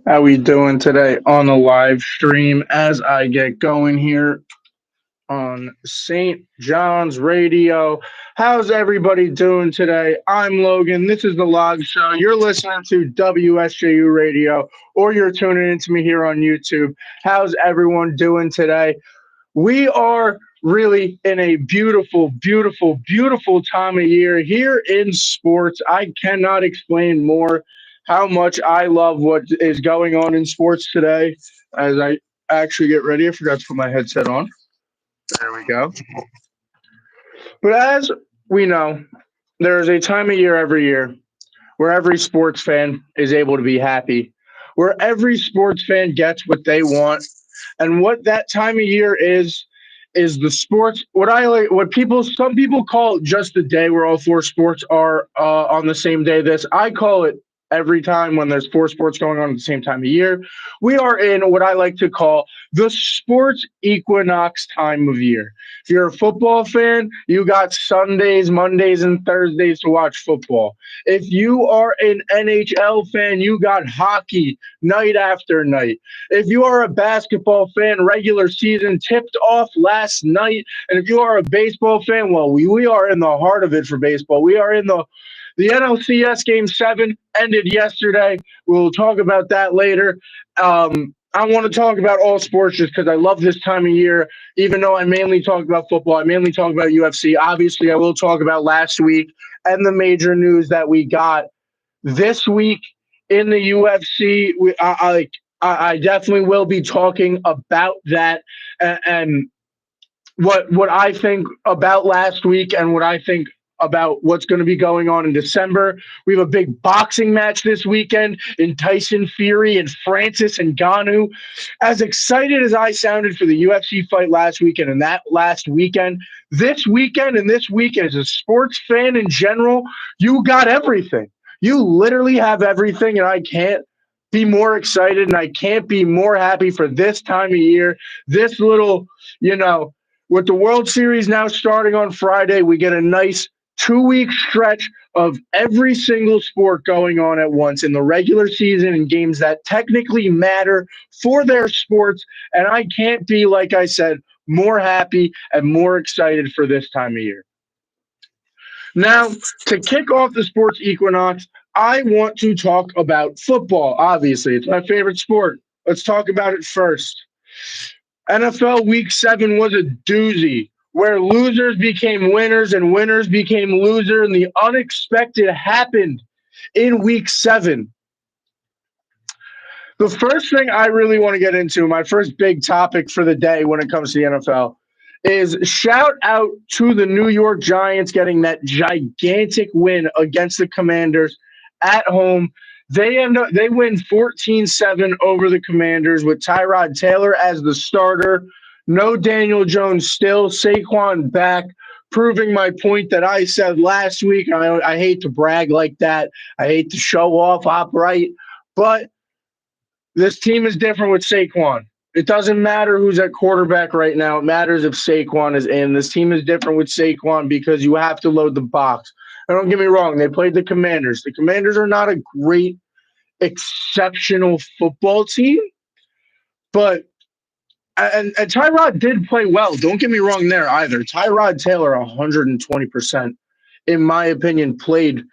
How we doing today on the live stream as I get going here on St. John's Radio? How's everybody doing today? I'm Logan. This is the Log Show. You're listening to WSJU Radio, or you're tuning into me here on YouTube. How's everyone doing today? We are really in a beautiful, beautiful, beautiful time of year here in sports. I cannot explain more how much I love what is going on in sports today. As I actually get ready, I forgot to put my headset on. There we go. But as we know, there is a time of year every year where every sports fan is able to be happy, where every sports fan gets what they want. And what that time of year is the sports. What I like, what people, some people call it just the day where all four sports are on the same day. I call it every time when there's four sports going on at the same time of year. We are in what I like to call the sports equinox time of year. If you're a football fan, you got Sundays, Mondays, and Thursdays to watch football. If you are an NHL fan, you got hockey night after night. If you are a basketball fan, regular season tipped off last night. And if you are a baseball fan, well, we are in the heart of it for baseball. We are in the NLCS Game 7 ended yesterday. We'll talk about that later. I want to talk about all sports just because I love this time of year. Even though I mainly talk about football, I mainly talk about UFC. Obviously, I will talk about last week and the major news that we got this week in the UFC. I definitely will be talking about that and what I think about last week and what I think about what's going to be going on in December. We have a big boxing match this weekend in Tyson Fury and Francis Ngannou. As excited as I sounded for the UFC fight last weekend and that last weekend, this weekend and this week as a sports fan in general, you got everything. You literally have everything, and I can't be more excited and I can't be more happy for this time of year. This little, with the World Series now starting on Friday, we get a nice 2-week stretch of every single sport going on at once in the regular season and games that technically matter for their sports. And I can't be, like I said, more happy and more excited for this time of year. Now, to kick off the sports equinox, I want to talk about football. Obviously, it's my favorite sport. Let's talk about it first. NFL Week 7 was a doozy, where losers became winners and winners became losers, and the unexpected happened in Week 7. The first thing I really want to get into, my first big topic for the day when it comes to the NFL, is shout out to the New York Giants getting that gigantic win against the Commanders at home. They win 14-7 over the Commanders with Tyrod Taylor as the starter. No Daniel Jones still. Saquon back, proving my point that I said last week. I hate to brag like that. I hate to show off upright. But this team is different with Saquon. It doesn't matter who's at quarterback right now. It matters if Saquon is in. This team is different with Saquon because you have to load the box. And don't get me wrong, they played the Commanders. The Commanders are not a great, exceptional football team, but and Tyrod did play well. Don't get me wrong there either. Tyrod Taylor, 120%, in my opinion, played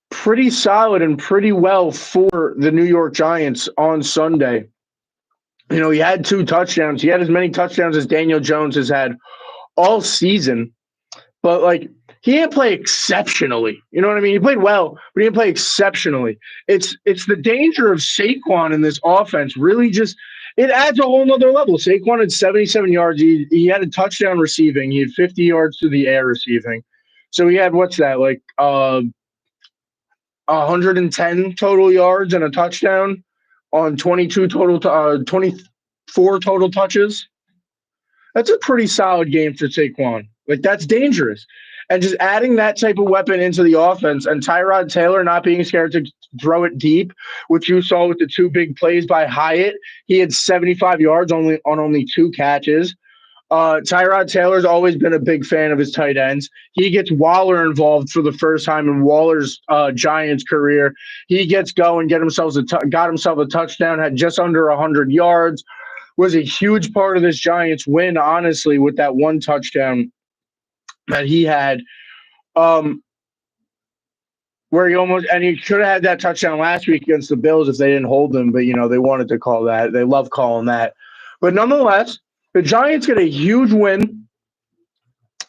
pretty solid and pretty well for the New York Giants on Sunday. He had 2 touchdowns. He had as many touchdowns as Daniel Jones has had all season. But, he didn't play exceptionally. You know what I mean? He played well, but he didn't play exceptionally. It's the danger of Saquon in this offense really just – it adds a whole nother level. Saquon had 77 yards. He had a touchdown receiving. He had 50 yards to the air receiving. So he had, 110 total yards and a touchdown on 24 total touches. That's a pretty solid game for Saquon. That's dangerous. And just adding that type of weapon into the offense and Tyrod Taylor not being scared to throw it deep, which you saw with the 2 big plays by Hyatt. He had 75 yards on only 2 catches. Tyrod Taylor's always been a big fan of his tight ends. He gets Waller involved for the first time in Waller's Giants career. He gets going, got himself a touchdown, had just under 100 yards, was a huge part of this Giants win, honestly, with that one touchdown that he had. Where he should have had that touchdown last week against the Bills if they didn't hold him, but they wanted to call that. They love calling that. But nonetheless, the Giants get a huge win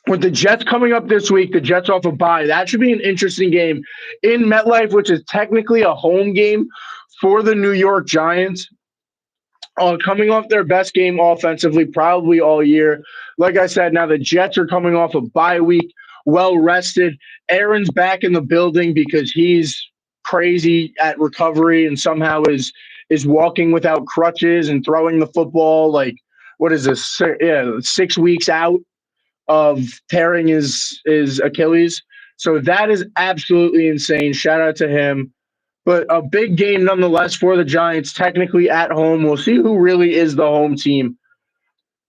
with the Jets coming up this week. The Jets off a bye. That should be an interesting game in MetLife, which is technically a home game for the New York Giants. Coming off their best game offensively probably all year. Like I said, now the Jets are coming off a bye week, well rested. Aaron's back in the building because he's crazy at recovery and somehow is walking without crutches and throwing the football like, what is this? 6 weeks out of tearing his Achilles. So that is absolutely insane. Shout out to him. But a big game nonetheless for the Giants, technically at home. We'll see who really is the home team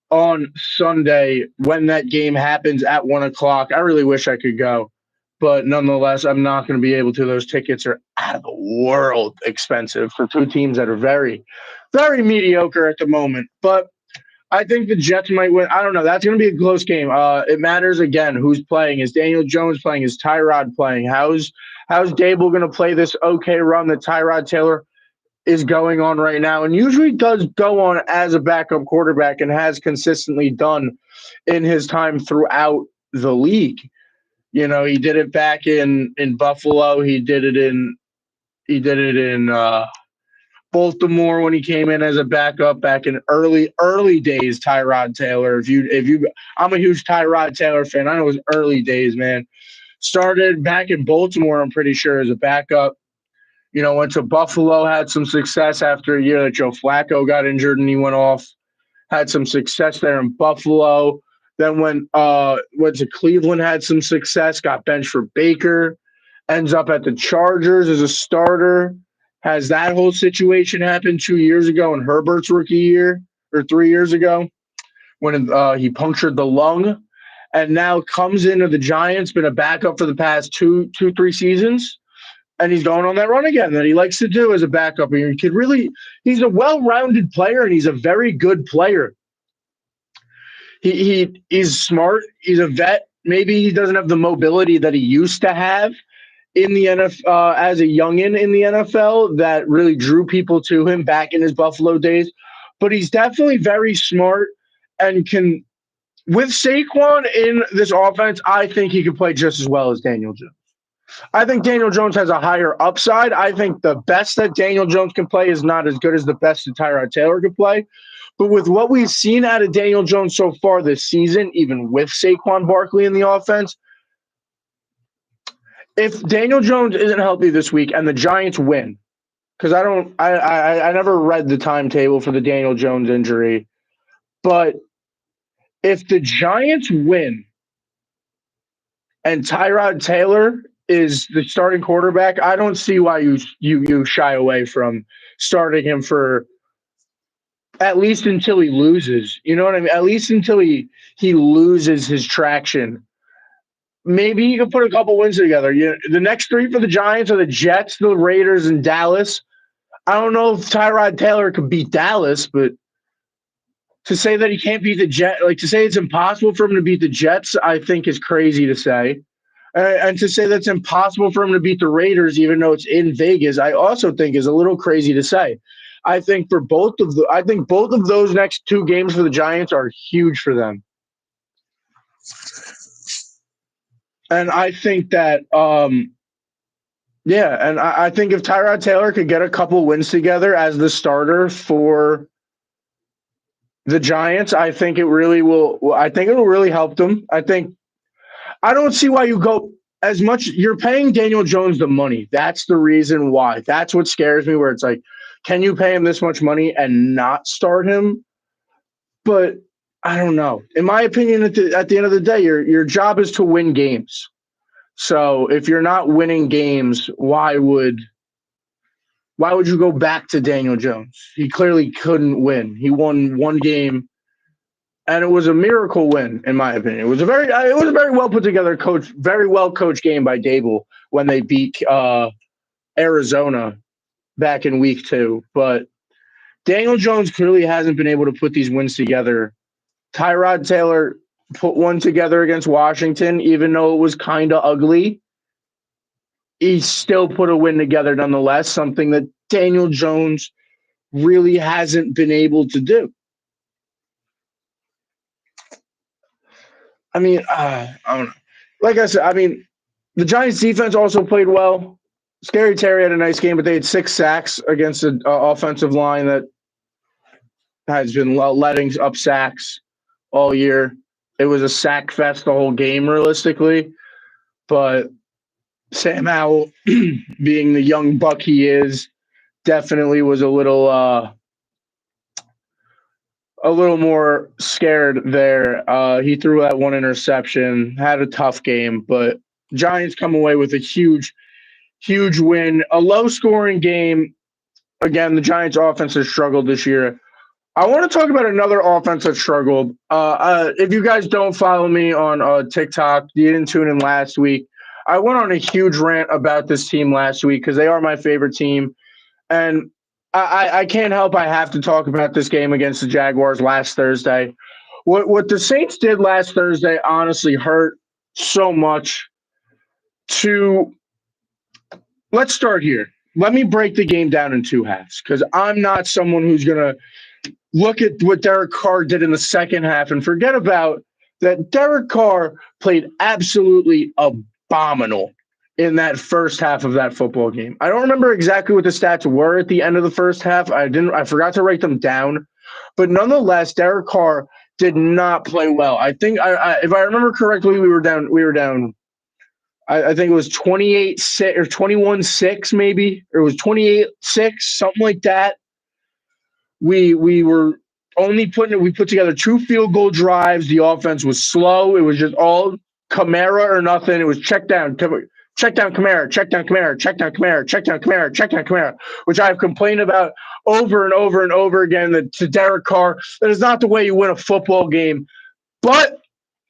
on Sunday when that game happens at 1 o'clock. I really wish I could go. But nonetheless, I'm not going to be able to. Those tickets are out of the world expensive for two teams that are very, very mediocre at the moment. But I think the Jets might win. I don't know. That's going to be a close game. It matters, again, who's playing. Is Daniel Jones playing? Is Tyrod playing? How's Dable going to play this okay run that Tyrod Taylor is going on right now and usually does go on as a backup quarterback and has consistently done in his time throughout the league? He did it back in Buffalo. He did it in Baltimore when he came in as a backup back in early days. Tyrod Taylor. I'm a huge Tyrod Taylor fan. I know his early days, man. Started back in Baltimore, I'm pretty sure, as a backup. Went to Buffalo, had some success after a year that Joe Flacco got injured and he went off. Had some success there in Buffalo. Then went to Cleveland, had some success, got benched for Baker. Ends up at the Chargers as a starter. Has that whole situation happened 2 years ago in Herbert's rookie year, or 3 years ago, when he punctured the lung, and now comes into the Giants, been a backup for the past 3 seasons, and he's going on that run again that he likes to do as a backup. And he's a well-rounded player, and he's a very good player. He's smart. He's a vet. Maybe he doesn't have the mobility that he used to have in the NFL as a youngin in the NFL that really drew people to him back in his Buffalo days. But he's definitely very smart and can, with Saquon in this offense, I think he can play just as well as Daniel Jones. I think Daniel Jones has a higher upside. I think the best that Daniel Jones can play is not as good as the best that Tyrod Taylor can play. But with what we've seen out of Daniel Jones so far this season, even with Saquon Barkley in the offense, if Daniel Jones isn't healthy this week and the Giants win, because I never read the timetable for the Daniel Jones injury, but if the Giants win and Tyrod Taylor is the starting quarterback, I don't see why you shy away from starting him for at least until he loses. You know what I mean? At least until he loses his traction. Maybe you can put a couple wins together. The next 3 for the Giants are the Jets, the Raiders, and Dallas. I don't know if Tyrod Taylor could beat Dallas, but to say that he can't beat the Jets, to say it's impossible for him to beat the Jets, I think is crazy to say. And to say that's impossible for him to beat the Raiders, even though it's in Vegas, I also think is a little crazy to say. I think both of those next 2 games for the Giants are huge for them. And I think that, I think if Tyrod Taylor could get a couple wins together as the starter for the Giants, I think it really will. I think it will really help them. I don't see why you go as much. You're paying Daniel Jones the money. That's the reason why. That's what scares me, where it's like, can you pay him this much money and not start him? But I don't know. In my opinion, at the end of the day, your job is to win games. So if you're not winning games, why would you go back to Daniel Jones? He clearly couldn't win. He won one game and it was a miracle win, in my opinion. It was a very well put together coach, very well coached game by Dable when they beat Arizona back in week 2. But Daniel Jones clearly hasn't been able to put these wins together. Tyrod Taylor put one together against Washington, even though it was kind of ugly. He still put a win together nonetheless, something that Daniel Jones really hasn't been able to do. I mean, I don't know. Like I said, I mean, the Giants' defense also played well. Scary Terry had a nice game, but they had 6 sacks against an offensive line that has been letting up sacks all year. It was a sack fest the whole game, realistically. But Sam Howell, being the young buck he is, definitely was a little more scared there. He threw that one interception, had a tough game, but Giants come away with a huge win. A low scoring game. Again, the Giants offense has struggled this year. I want to talk about another offense that struggled. If you guys don't follow me on TikTok, you didn't tune in last week. I went on a huge rant about this team last week because they are my favorite team. And I can't help. I have to talk about this game against the Jaguars last Thursday. What the Saints did last Thursday honestly hurt so much. Let's start here. Let me break the game down in 2 halves because I'm not someone who's going to look at what Derek Carr did in the second half and forget about that. Derek Carr played absolutely abominable in that first half of that football game. I don't remember exactly what the stats were at the end of the first half. I forgot to write them down. But nonetheless, Derek Carr did not play well. I think if I remember correctly, we were down. I think it was 28-6 or 21-6 maybe. Or it was 28-6, something like that. We put together 2 field goal drives. The offense was slow. It was just all Kamara or nothing. It was check down Kamara, check down Kamara, check down Kamara, check down Kamara, check down Kamara, which I've complained about over and over and over again to Derek Carr. That is not the way you win a football game. But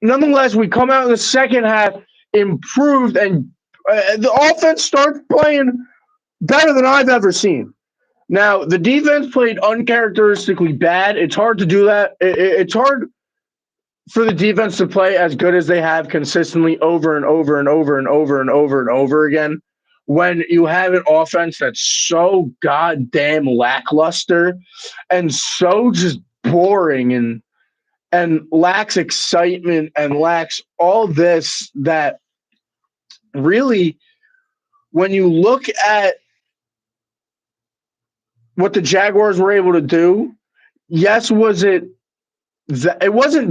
nonetheless, we come out in the second half, improved, and the offense starts playing better than I've ever seen. Now, the defense played uncharacteristically bad. It's hard to do that. It's hard for the defense to play as good as they have consistently over and over and over and over and over and over again when you have an offense that's so goddamn lackluster and so just boring and lacks excitement and lacks all this that really, when you look at what the Jaguars were able to do, yes, it wasn't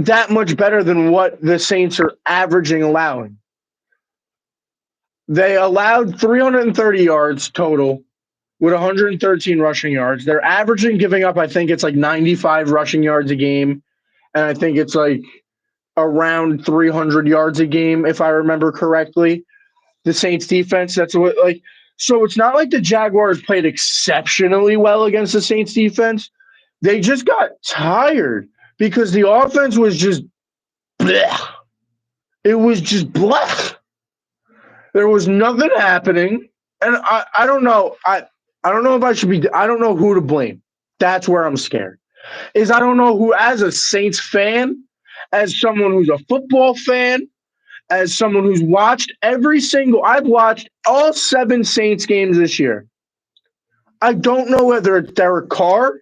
that much better than what the Saints are allowing. They allowed 330 yards total with 113 rushing yards. They're averaging giving up, I think it's like 95 rushing yards a game. And I think it's like around 300 yards a game, if I remember correctly. The Saints defense, so it's not like the Jaguars played exceptionally well against the Saints defense. They just got tired because the offense was just blech. It was just blech. There was nothing happening. And I don't know. I don't know if I don't know who to blame. That's where I'm scared. I don't know who, as a Saints fan, as someone who's a football fan, as someone who's watched I've watched all 7 Saints games this year. I don't know whether it's Derek Carr.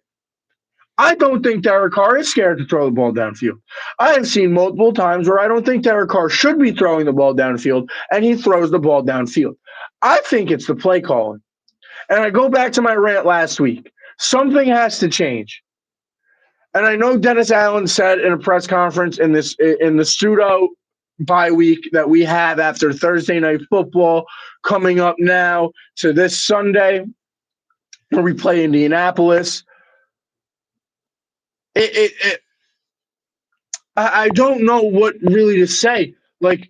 I don't think Derek Carr is scared to throw the ball downfield. I have seen multiple times where I don't think Derek Carr should be throwing the ball downfield, and he throws the ball downfield. I think it's the play calling. And I go back to my rant last week. Something has to change. And I know Dennis Allen said in a press conference in the pseudo bye week that we have after Thursday Night Football coming up now to this Sunday where we play Indianapolis. I don't know what really to say. Like,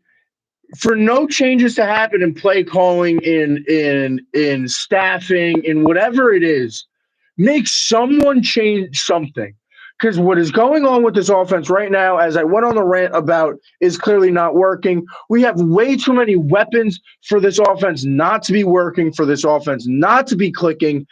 for no changes to happen in play calling, in staffing, in whatever it is, make someone change something. because what is going on with this offense right now, as I went on the rant about, is clearly not working. We have way too many weapons for this offense not to be working, for this offense not to be clicking.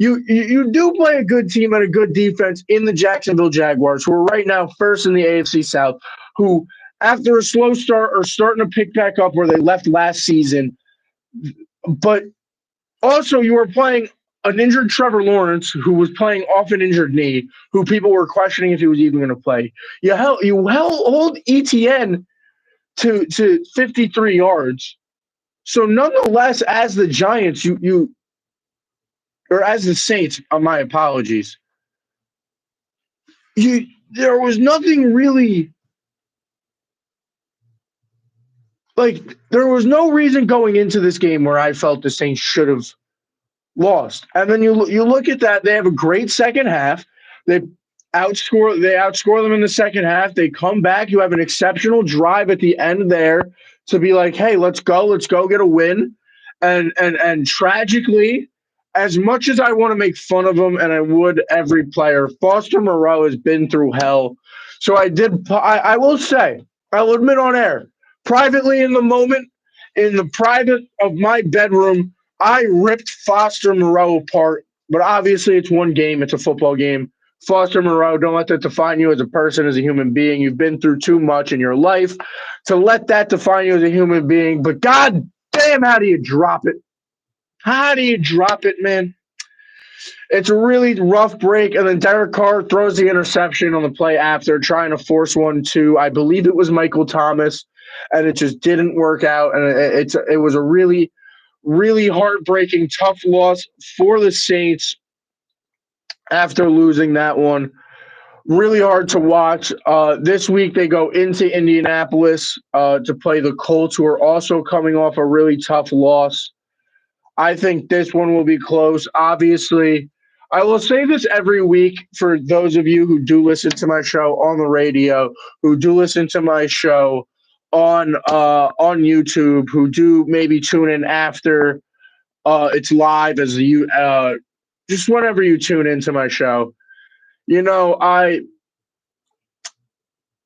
You do play a good team and a good defense in the Jacksonville Jaguars, who are right now first in the AFC South, who after a slow start are starting to pick back up where they left last season. But also, you were playing an injured Trevor Lawrence, who was playing off an injured knee, who people were questioning if he was even going to play. Hold ETN to 53 yards. So nonetheless, as the Giants, or as the Saints, my apologies, there was nothing really, like, there was no reason going into this game where I felt the Saints should have lost. And then you look at that, they have a great second half. They outscore them in the second half. They come back. You have an exceptional drive at the end there to be like, hey, let's go get a win. And tragically, as much as I want to make fun of him, and I would every player, Foster Moreau has been through hell. So I will say, I will admit on air, privately in the moment, in the private of my bedroom, I ripped Foster Moreau apart. But obviously it's one game, it's a football game. Foster Moreau, don't let that define you as a person, as a human being. You've been through too much in your life to let that define you as a human being. But God damn, how do you drop it? How do you drop it, man? It's a really rough break, and then Derek Carr throws the interception on the play after, trying to force one to, I believe it was Michael Thomas, and it just didn't work out. And it was a really, really heartbreaking, tough loss for the Saints after losing that one. Really hard to watch. This week they go into Indianapolis to play the Colts, who are also coming off a really tough loss. I think this one will be close. Obviously, I will say this every week for those of you who do listen to my show on the radio, who do listen to my show on YouTube, who do maybe tune in after it's live as just whenever you tune into my show. You know, I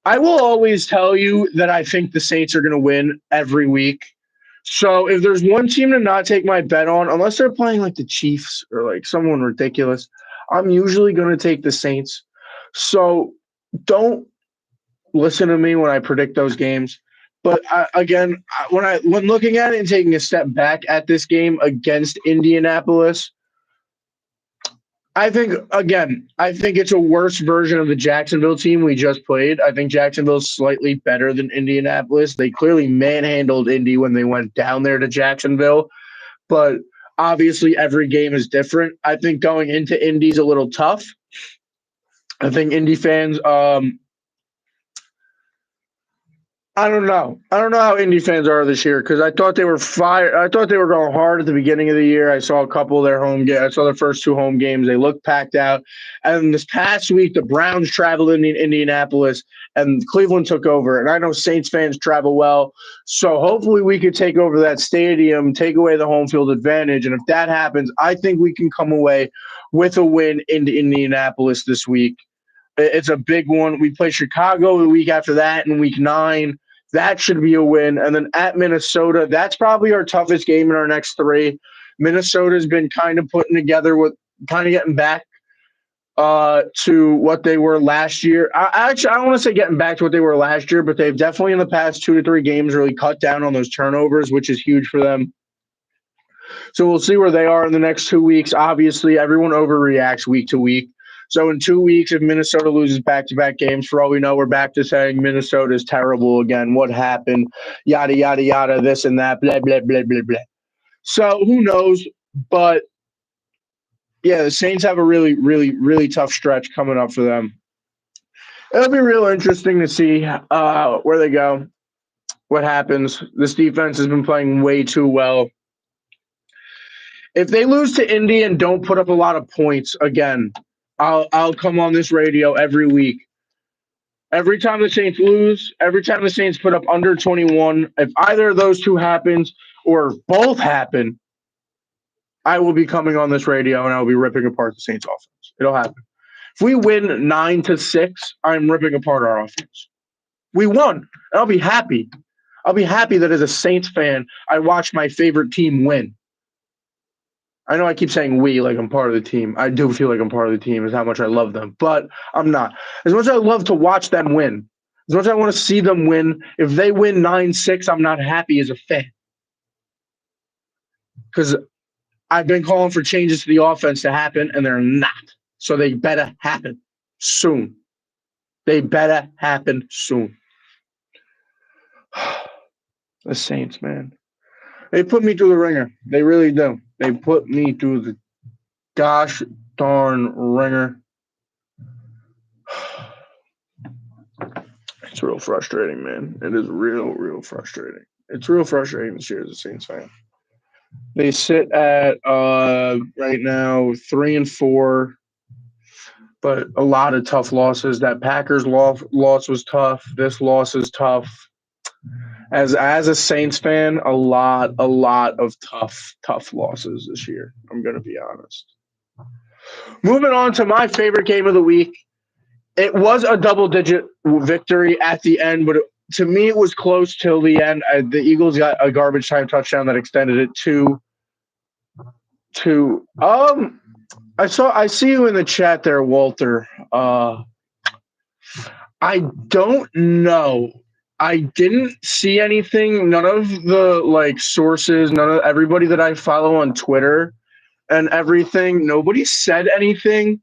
will always tell you that I think the Saints are going to win every week. So if there's one team to not take my bet on, unless they're playing like the Chiefs or like someone ridiculous, I'm usually going to take the Saints. So don't listen to me when I predict those games. But when looking at it and taking a step back at this game against Indianapolis, I think it's a worse version of the Jacksonville team we just played. I think Jacksonville's slightly better than Indianapolis. They clearly manhandled Indy when they went down there to Jacksonville, but obviously every game is different. I think going into Indy's a little tough. I think Indy fans, I don't know. I don't know how Indy fans are this year, because I thought they were fired. I thought they were going hard at the beginning of the year. I saw a couple of their home games. I saw their first two home games. They looked packed out. And this past week, the Browns traveled in Indianapolis, and Cleveland took over. And I know Saints fans travel well, so hopefully we could take over that stadium, take away the home field advantage. And if that happens, I think we can come away with a win into Indianapolis this week. It's a big one. We play Chicago the week after that in week 9. That should be a win. And then at Minnesota, that's probably our toughest game in our next 3. Minnesota's been kind of putting together with kind of getting back to what they were last year. I don't want to say getting back to what they were last year, but they've definitely in the past 2 to 3 games really cut down on those turnovers, which is huge for them. So we'll see where they are in the next 2 weeks. Obviously, everyone overreacts week to week. So in 2 weeks, if Minnesota loses back-to-back games, for all we know, we're back to saying Minnesota is terrible again. What happened? Yada, yada, yada, this and that, blah, blah, blah, blah, blah. So who knows? But, yeah, the Saints have a really, really, really tough stretch coming up for them. It'll be real interesting to see where they go, what happens. This defense has been playing way too well. If they lose to Indy and don't put up a lot of points, again, I'll come on this radio every week. Every time the Saints lose, every time the Saints put up under 21, if either of those two happens or both happen, I will be coming on this radio and I will be ripping apart the Saints offense. It'll happen. If we win 9-6, I'm ripping apart our offense. We won, and I'll be happy. I'll be happy that as a Saints fan, I watched my favorite team win. I know I keep saying we like I'm part of the team. I do feel like I'm part of the team is how much I love them, but I'm not. As much as I love to watch them win, as much as I want to see them win, if they win 9-6, I'm not happy as a fan. Because I've been calling for changes to the offense to happen, and they're not. So they better happen soon. They better happen soon. The Saints, man. They put me through the ringer. They really do. They put me through the gosh darn ringer. It's real frustrating, man. It is real frustrating. It's real frustrating this year as a Saints fan. They sit at right now 3-4, but a lot of tough losses. That Packers loss was tough. This loss is tough. As a Saints fan, a lot of tough losses this year. I'm gonna be honest. Moving on to my favorite game of the week. It was a double-digit victory at the end, but to me, it was close till the end. The Eagles got a garbage time touchdown that extended it to. I see you in the chat there, Walter. I don't know. I didn't see anything. None of the sources, none of everybody that I follow on Twitter and everything. Nobody said anything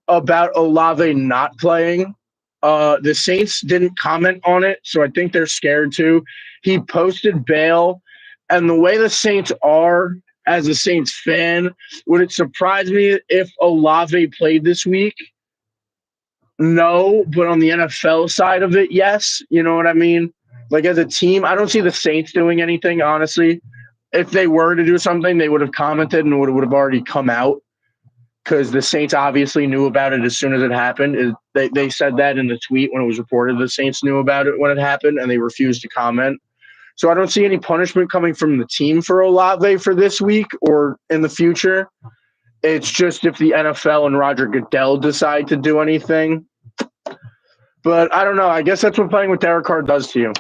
about Olave not playing. The Saints didn't comment on it, so I think they're scared too. He posted bail, and the way the Saints are as a Saints fan, would it surprise me if Olave played this week? No, but on the NFL side of it, yes. You know what I mean? Like as a team, I don't see the Saints doing anything, honestly. If they were to do something, they would have commented and would have already come out because the Saints obviously knew about it as soon as it happened. They said that in the tweet when it was reported. The Saints knew about it when it happened, and they refused to comment. So I don't see any punishment coming from the team for Olave for this week or in the future. It's just if the NFL and Roger Goodell decide to do anything. But I don't know. I guess that's what playing with Derek Carr does to you.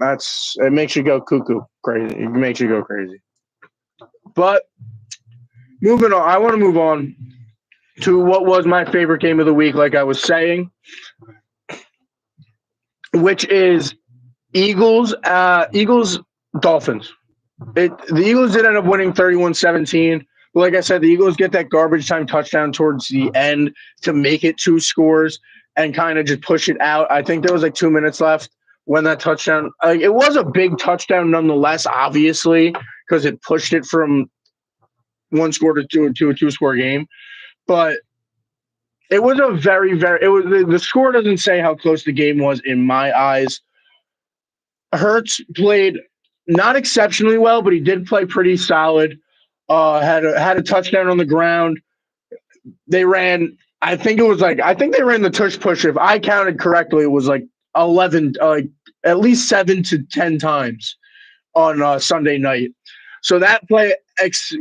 It makes you go cuckoo crazy. It makes you go crazy. But moving on, I want to move on to what was my favorite game of the week, like I was saying, which is Eagles Dolphins. The Eagles did end up winning 31-17. But like I said, the Eagles get that garbage time touchdown towards the end to make it 2 scores and kind of just push it out. I think there was 2 minutes left when that touchdown. It was a big touchdown nonetheless, obviously, because it pushed it from 1 score to a 2-score game. But it was a the score doesn't say how close the game was in my eyes. Hurts played not exceptionally well, but he did play pretty solid. Had a touchdown on the ground. They ran. I think they ran the tush push. If I counted correctly, it was 11, at least 7 to 10 times on Sunday night. So that play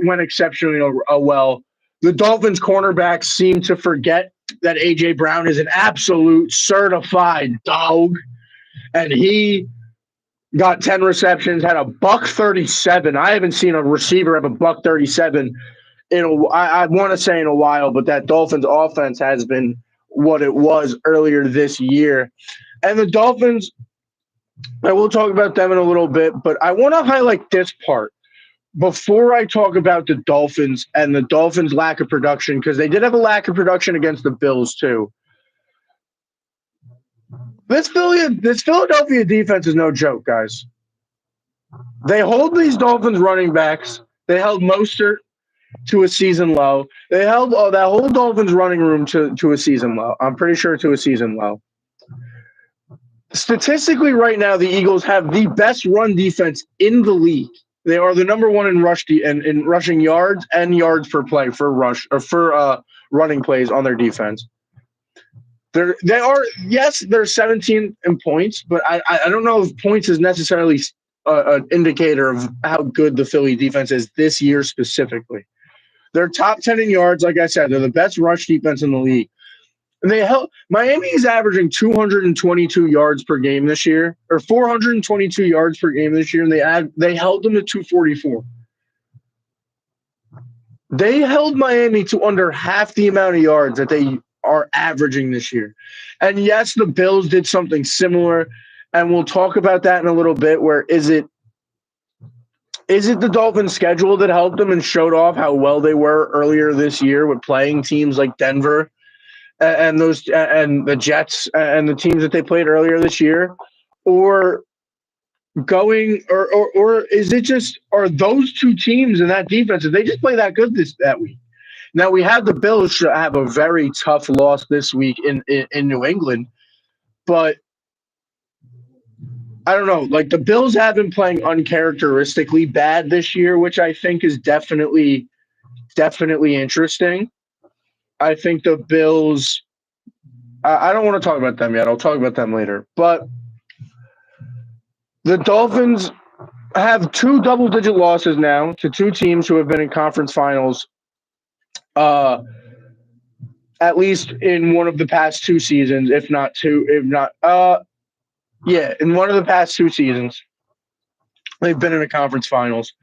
went exceptionally well. The Dolphins cornerbacks seem to forget that A.J. Brown is an absolute certified dog, and he got 10 receptions, had a $137. I haven't seen a receiver have a $137 I want to say in a while, but that Dolphins offense has been what it was earlier this year. And the Dolphins, I will talk about them in a little bit, but I want to highlight this part before I talk about the Dolphins and the Dolphins' lack of production, because they did have a lack of production against the Bills too. This Philadelphia defense is no joke, guys. They hold these Dolphins running backs. They held Mostert to a season low. They held that whole Dolphins running room to a season low. I'm pretty sure to a season low. Statistically, right now, the Eagles have the best run defense in the league. They are the number one in in rushing yards and yards per play for running plays on their defense. They're 17 in points, but I don't know if points is necessarily an indicator of how good the Philly defense is this year specifically. They're top 10 in yards, like I said. They're the best rush defense in the league. And they held Miami is averaging 222 yards per game this year, or 422 yards per game this year, and they held them to 244. They held Miami to under half the amount of yards that they are averaging this year. And yes, the Bills did something similar, and we'll talk about that in a little bit. Where is it the Dolphins' schedule that helped them and showed off how well they were earlier this year with playing teams like Denver and those and the Jets and the teams that they played earlier this year, or going or is it just are those two teams and that defense? Did they just play that good that week? Now we have the Bills have a very tough loss this week in New England, but I don't know. Like the Bills have been playing uncharacteristically bad this year, which I think is definitely interesting. I think the Bills. I don't want to talk about them yet. I'll talk about them later. But the Dolphins have two double-digit losses now to two teams who have been in conference finals, uh, at least in one of the past two seasons, if not two, if not, yeah, in one of the past two seasons, they've been in the conference finals.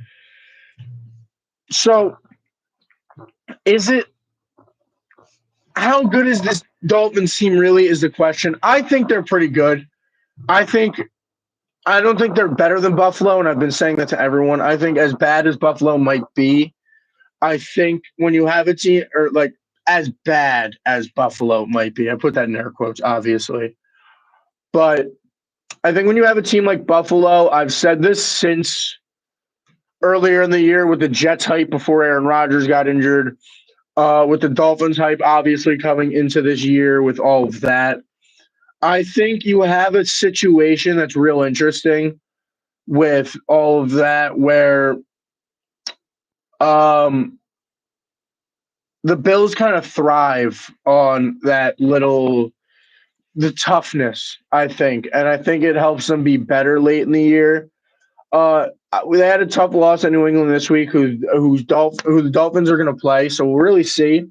So, is it how good is this Dolphins team really? Is the question. I think they're pretty good. I think I don't think they're better than Buffalo, and I've been saying that to everyone. I think as bad as Buffalo might be, I think when you have a team or like as bad as Buffalo might be, I put that in air quotes, obviously. But I think when you have a team like Buffalo, I've said this since earlier in the year with the Jets hype before Aaron Rodgers got injured, with the Dolphins hype obviously coming into this year with all of that. I think you have a situation that's real interesting with all of that where um, the Bills kind of thrive on that little the toughness, I think, and I think it helps them be better late in the year. They had a tough loss at New England this week, who the Dolphins are going to play, so we'll really see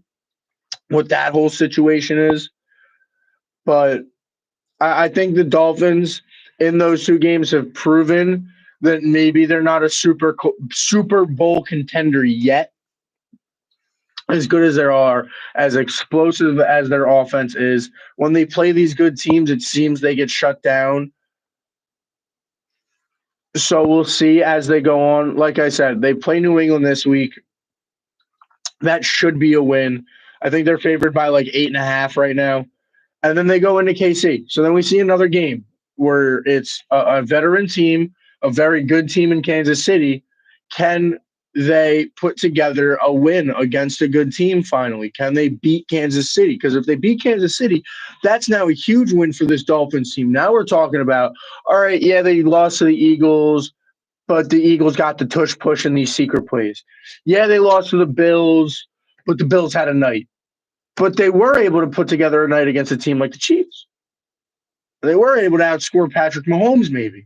what that whole situation is. But I think the Dolphins in those two games have proven that maybe they're not a Super Bowl contender yet, as good as they are, as explosive as their offense is. When they play these good teams, it seems they get shut down. So we'll see as they go on. Like I said, they play New England this week. That should be a win. I think they're favored by like 8.5 right now. And then they go into KC. So then we see another game where it's a veteran team, a very good team in Kansas City. Can they put together a win against a good team finally? Can they beat Kansas City? Because if they beat Kansas City, that's now a huge win for this Dolphins team. Now we're talking about, all right, yeah, they lost to the Eagles, but the Eagles got the tush push in these secret plays. Yeah, they lost to the Bills, but the Bills had a night. But they were able to put together a night against a team like the Chiefs. They were able to outscore Patrick Mahomes, maybe.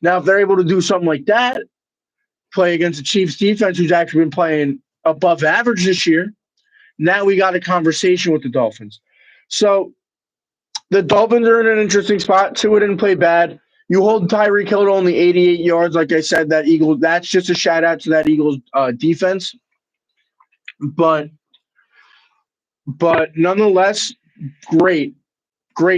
Now, if they're able to do something like that, play against the Chiefs defense, who's actually been playing above average this year, now we got a conversation with the Dolphins. So the Dolphins are in an interesting spot. Tua didn't play bad. You hold Tyreek Hill to only 88 yards. Like I said, that's just a shout out to that Eagles defense. But nonetheless, great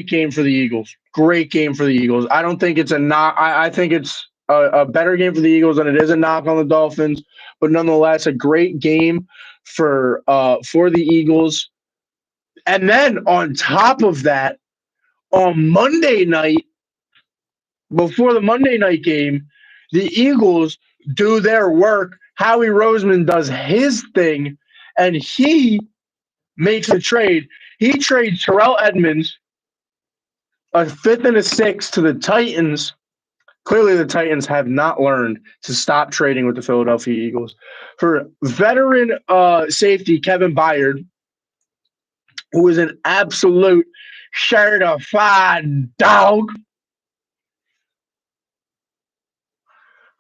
game for the Eagles. Great game for the Eagles. I don't think it's a knock. I think it's a better game for the Eagles than it is a knock on the Dolphins. But nonetheless, a great game for the Eagles. And then on top of that, on Monday night, before the Monday night game, the Eagles do their work. Howie Roseman does his thing, and he makes a trade. He trades Terrell Edmonds, a fifth and a sixth, to the Titans. Clearly, the Titans have not learned to stop trading with the Philadelphia Eagles for veteran safety Kevin Byard, who is an absolute certified dog,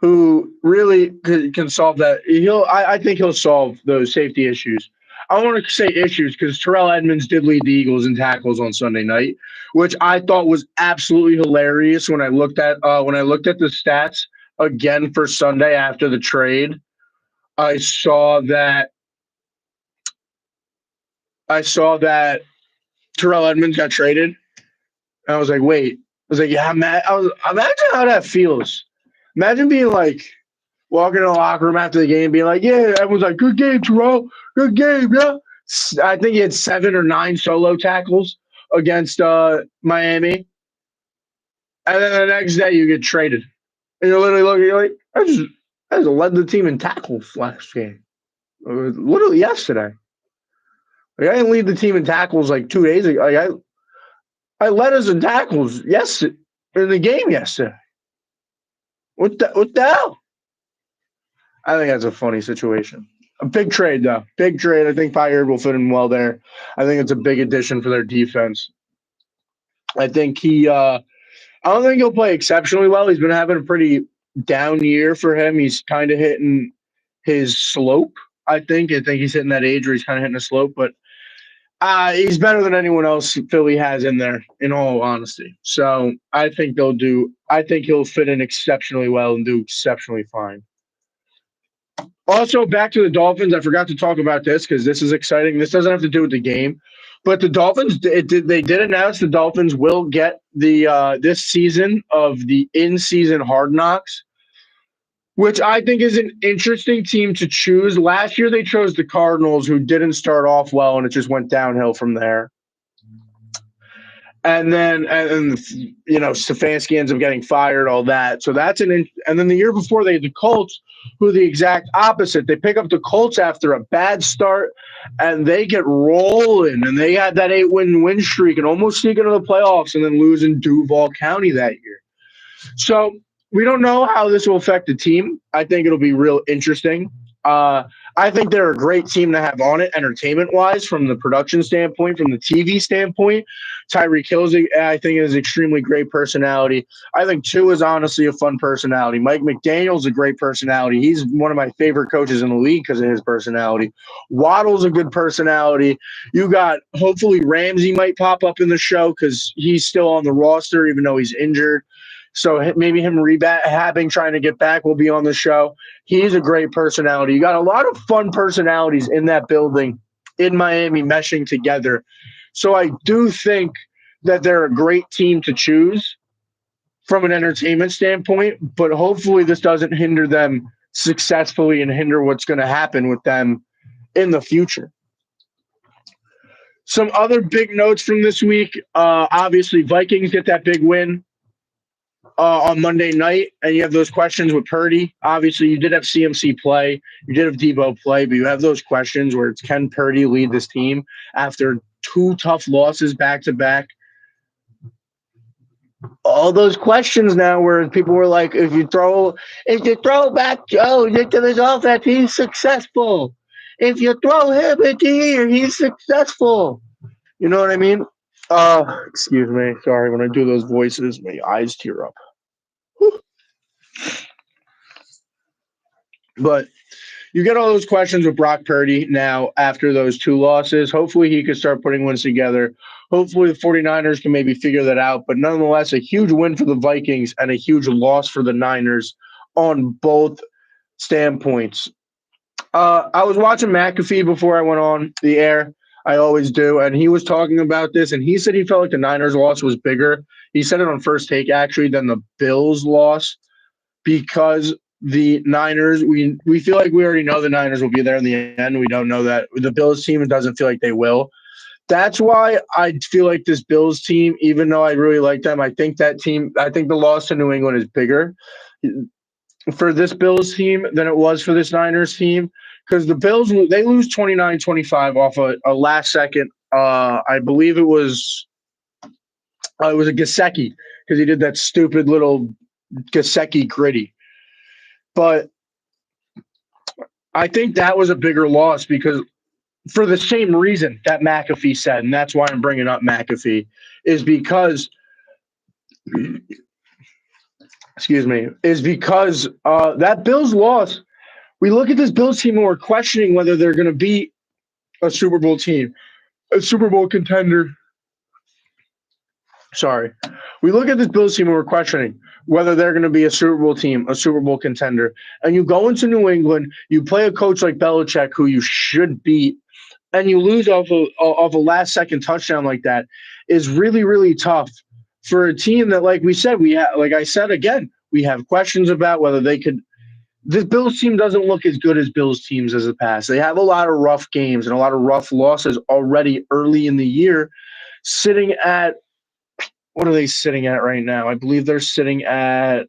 who really can solve that. I think he'll solve those safety issues. I want to say issues because Terrell Edmonds did lead the Eagles in tackles on Sunday night, which I thought was absolutely hilarious when I looked at the stats again for Sunday after the trade. I saw that I saw that Terrell Edmonds got traded. And I was like, wait. I was like, yeah, imagine how that feels. Imagine being like walking in the locker room after the game, being like, yeah, everyone's like, good game, Terrell. Good game, yeah. I think he had 7 or 9 solo tackles against Miami. And then the next day you get traded. And you're literally looking, you're like, I just led the team in tackles last game. Literally yesterday. Like, I didn't lead the team in tackles like 2 days ago. Like, I led us in tackles in the game yesterday. What the hell? I think that's a funny situation. A big trade, though. Big trade. I think Fired will fit in well there. I think it's a big addition for their defense. I think I don't think he'll play exceptionally well. He's been having a pretty down year for him. He's kind of hitting his slope, I think he's hitting that age where he's kind of hitting a slope, but he's better than anyone else Philly has in there, in all honesty. So I think he'll fit in exceptionally well and do exceptionally fine. Also, back to the Dolphins. I forgot to talk about this because this is exciting. This doesn't have to do with the game, but the Dolphins. They did announce the Dolphins will get the this season of the in-season Hard Knocks, which I think is an interesting team to choose. Last year they chose the Cardinals, who didn't start off well, and it just went downhill from there. And then Stefanski ends up getting fired, all that. So and then the year before they had the Colts, who are the exact opposite. They pick up the Colts after a bad start, and they get rolling, and they had that 8-win streak and almost sneak into the playoffs, and then lose in Duval County that year. So we don't know how this will affect the team. I think it'll be real interesting. I think they're a great team to have on it, entertainment-wise, from the production standpoint, from the TV standpoint. Tyreek Hill, I think, is extremely great personality. I think Tua is honestly a fun personality. Mike McDaniel's a great personality. He's one of my favorite coaches in the league because of his personality. Waddle's a good personality. You got, hopefully, Ramsey might pop up in the show because he's still on the roster, even though he's injured. So maybe him rehabbing, trying to get back, will be on the show. He's a great personality. You got a lot of fun personalities in that building in Miami meshing together. So I do think that they're a great team to choose from an entertainment standpoint, but hopefully this doesn't hinder them successfully and hinder what's going to happen with them in the future. Some other big notes from this week. Obviously, Vikings get that big win on Monday night, and you have those questions with Purdy. Obviously, you did have CMC play. You did have Debo play, but you have those questions where it's, can Purdy lead this team after 2 tough losses back-to-back? All those questions now where people were like, if you throw back Joe into this offense, he's successful. If you throw him into here, he's successful. You know what I mean? Excuse me. Sorry, when I do those voices, my eyes tear up. Whew. But you get all those questions with Brock Purdy now after those 2 losses. Hopefully he could start putting wins together. Hopefully the 49ers can maybe figure that out. But nonetheless, a huge win for the Vikings and a huge loss for the Niners on both standpoints. I was watching McAfee before I went on the air. I always do. And he was talking about this, and he said he felt like the Niners loss was bigger. He said it on First Take, actually, than the Bills loss, because the Niners, we feel like we already know the Niners will be there in the end. We don't know that. The Bills team, it doesn't feel like they will. That's why I feel like this Bills team, even though I really like them, I think the loss to New England is bigger for this Bills team than it was for this Niners team, because the Bills, they lose 29-25 off a last second. I believe it was a Gesicki, because he did that stupid little Gesicki gritty. But I think that was a bigger loss because for the same reason that McAfee said, and that's why I'm bringing up McAfee, is because that Bills loss, we look at this Bills team and we're questioning whether they're going to be a Super Bowl team, a Super Bowl contender. Sorry. We look at this Bills team and we're questioning whether they're going to be a Super Bowl team, a Super Bowl contender. And you go into New England, you play a coach like Belichick, who you should beat, and you lose off a last second touchdown like that is really, really tough for a team that, like we said, like I said again, we have questions about whether they could. This Bills team doesn't look as good as Bills teams as the past. They have a lot of rough games and a lot of rough losses already early in the year, sitting at what are they sitting at right now? I believe they're sitting at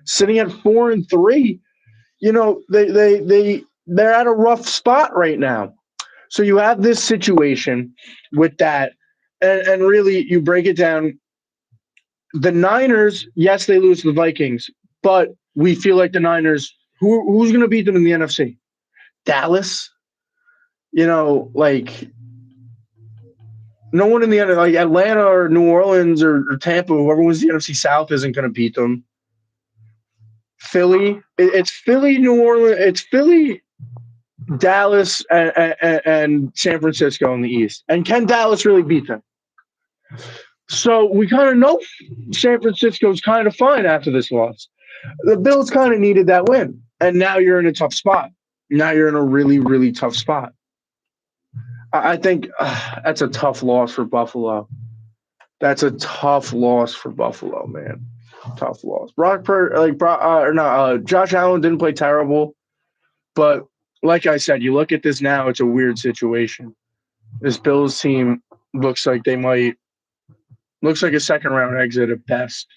4-3. You know, they're at a rough spot right now. So you have this situation with that, and really you break it down. The Niners, yes, they lose to the Vikings, but we feel like the Niners. Who's going to beat them in the NFC? Dallas. You know, like no one in the end, like Atlanta or New Orleans or Tampa, whoever wins the NFC South isn't going to beat them. Philly, it's Philly, New Orleans, it's Philly, Dallas, and San Francisco in the East. And can Dallas really beat them? So we kind of know San Francisco's kind of fine after this loss. The Bills kind of needed that win, and now you're in a tough spot. Now you're in a really, really tough spot. I think that's a tough loss for Buffalo. That's a tough loss for Buffalo, man. Tough loss. Josh Allen didn't play terrible, but like I said, you look at this now, it's a weird situation. This Bills team looks like a second round exit at best.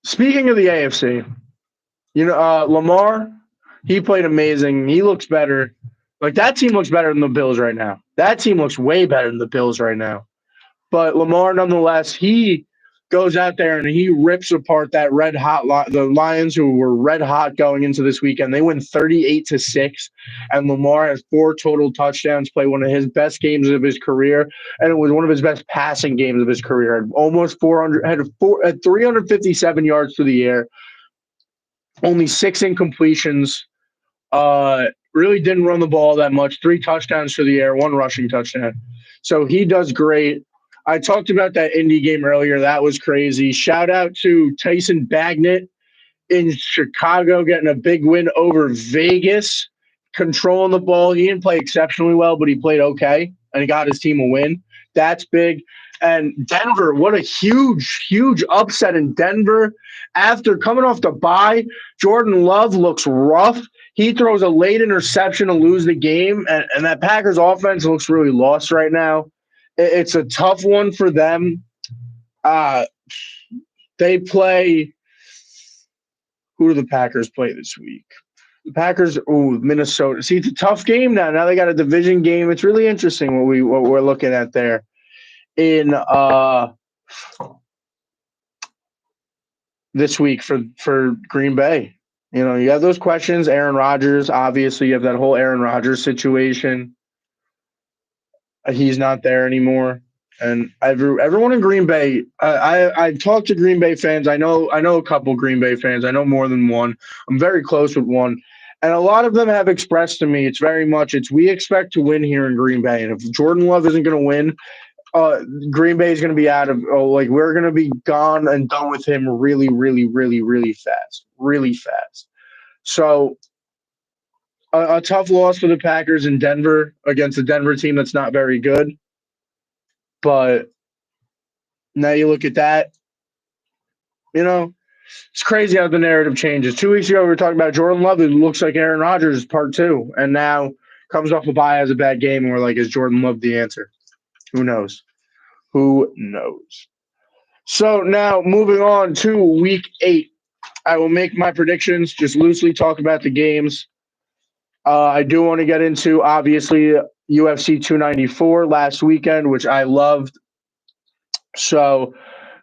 Speaking of the AFC, Lamar, he played amazing. He looks better. Like that team looks better than the Bills right now. That team looks way better than the Bills right now. But Lamar, nonetheless, he goes out there and he rips apart that the Lions, who were red hot going into this weekend. They win 38-6, and Lamar has 4 total touchdowns. Played one of his best games of his career, and it was one of his best passing games of his career. Had almost 400, had 357 yards through the air, only 6 incompletions. Really didn't run the ball that much. 3 touchdowns through the air, 1 rushing touchdown. So he does great. I talked about that Indy game earlier. That was crazy. Shout out to Tyson Bagnet in Chicago getting a big win over Vegas, controlling the ball. He didn't play exceptionally well, but he played okay, and he got his team a win. That's big. And Denver, what a huge, huge upset in Denver. After coming off the bye, Jordan Love looks rough. He throws a late interception to lose the game, and that Packers offense looks really lost right now. It's a tough one for them. They play – who do the Packers play this week? The Packers, Minnesota. See, it's a tough game now. Now they got a division game. It's really interesting what we're looking at there in this week for Green Bay. You know, you have those questions. Aaron Rodgers, obviously, you have that whole Aaron Rodgers situation. He's not there anymore. And everyone in Green Bay, I talked to Green Bay fans. I know a couple Green Bay fans. I know more than one. I'm very close with one. And a lot of them have expressed to me, we expect to win here in Green Bay. And if Jordan Love isn't going to win, Green Bay is going to be we're going to be gone and done with him really, really, really, really fast. Really fast. So a tough loss for the Packers in Denver against a Denver team that's not very good. But now you look at that, it's crazy how the narrative changes. 2 weeks ago, we were talking about Jordan Love, who looks like Aaron Rodgers part 2, and now comes off a bye, has a bad game, and we're like, is Jordan Love the answer? Who knows? Who knows? So now moving on to week 8, I will make my predictions, just loosely talk about the games. I do want to get into, obviously, UFC 294 last weekend, which I loved. So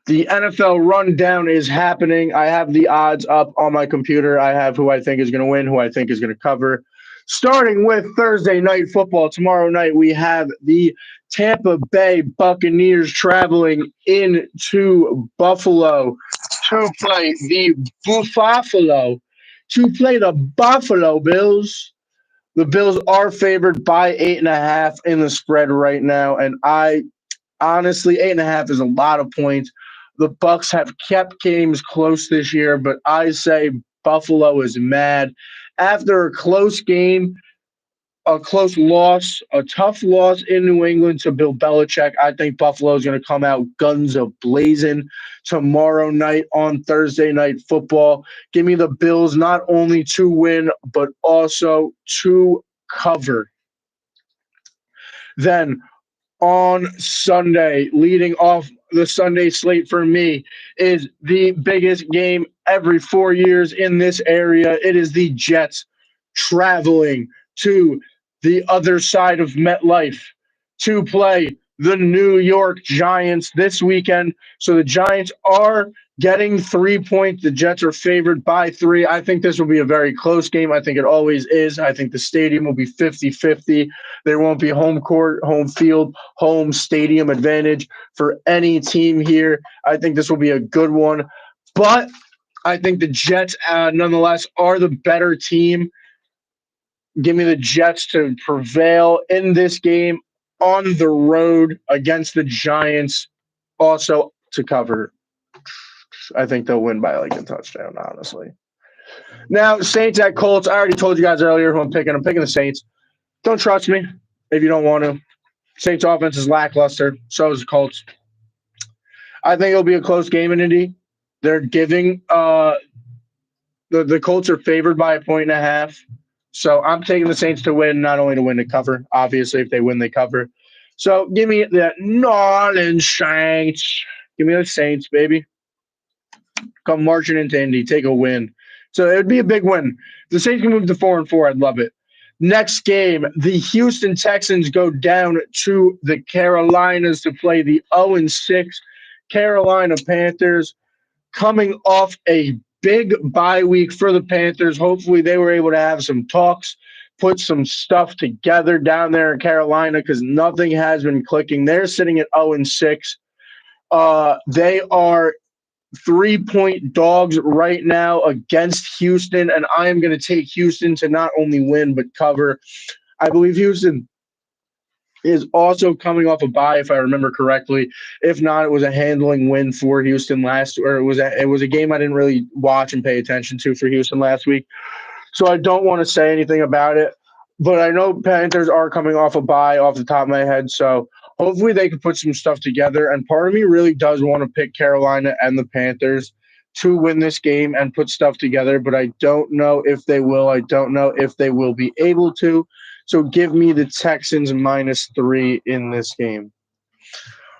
the NFL rundown is happening. I have the odds up on my computer. I have who I think is going to win, who I think is going to cover. Starting with Thursday night football. Tomorrow night, we have the Tampa Bay Buccaneers traveling into Buffalo to play the Buffalo, to play the Buffalo Bills. The Bills are favored by 8.5 in the spread right now, and I honestly, 8.5 is a lot of points. The Bucks have kept games close this year, but I say Buffalo is mad after a close game, a close loss, a tough loss in New England to Bill Belichick. I think Buffalo is going to come out guns a blazing tomorrow night on Thursday Night Football. Give me the Bills not only to win, but also to cover. Then on Sunday, leading off the Sunday slate for me, is the biggest game every 4 years in this area. It is the Jets traveling to the other side of MetLife to play the New York Giants this weekend. So the Giants are getting 3 points. The Jets are favored by 3. I think this will be a very close game. I think it always is. I think the stadium will be 50-50. There won't be home court, home field, home stadium advantage for any team here. I think this will be a good one. But I think the Jets, nonetheless, are the better team. Give me the Jets to prevail in this game on the road against the Giants, also to cover. I think they'll win by like a touchdown, honestly. Now, Saints at Colts. I already told you guys earlier who I'm picking. I'm picking the Saints. Don't trust me if you don't want to. Saints offense is lackluster. So is the Colts. I think it'll be a close game in Indy. They're giving the Colts are favored by 1.5. So I'm taking the Saints to win, not only to win, to cover. Obviously, if they win, they cover. So give me the New Orleans Saints. Give me the Saints, baby. Come marching into Indy, take a win. So it would be a big win. If the Saints can move to 4-4, I'd love it. Next game, the Houston Texans go down to the Carolinas to play the 0-6 Carolina Panthers, coming off a big bye week for the Panthers. Hopefully they were able to have some talks, put some stuff together down there in Carolina because nothing has been clicking. They're sitting at 0-6. They are 3-point dogs right now against Houston, and I am going to take Houston to not only win but cover. I believe Houston is also coming off a bye, if I remember correctly. If not, it was a handling win for Houston it was a game I didn't really watch and pay attention to for Houston last week. So I don't want to say anything about it. But I know Panthers are coming off a bye off the top of my head. So hopefully they can put some stuff together. And part of me really does want to pick Carolina and the Panthers to win this game and put stuff together. But I don't know if they will. I don't know if they will be able to. So give me the Texans -3 in this game.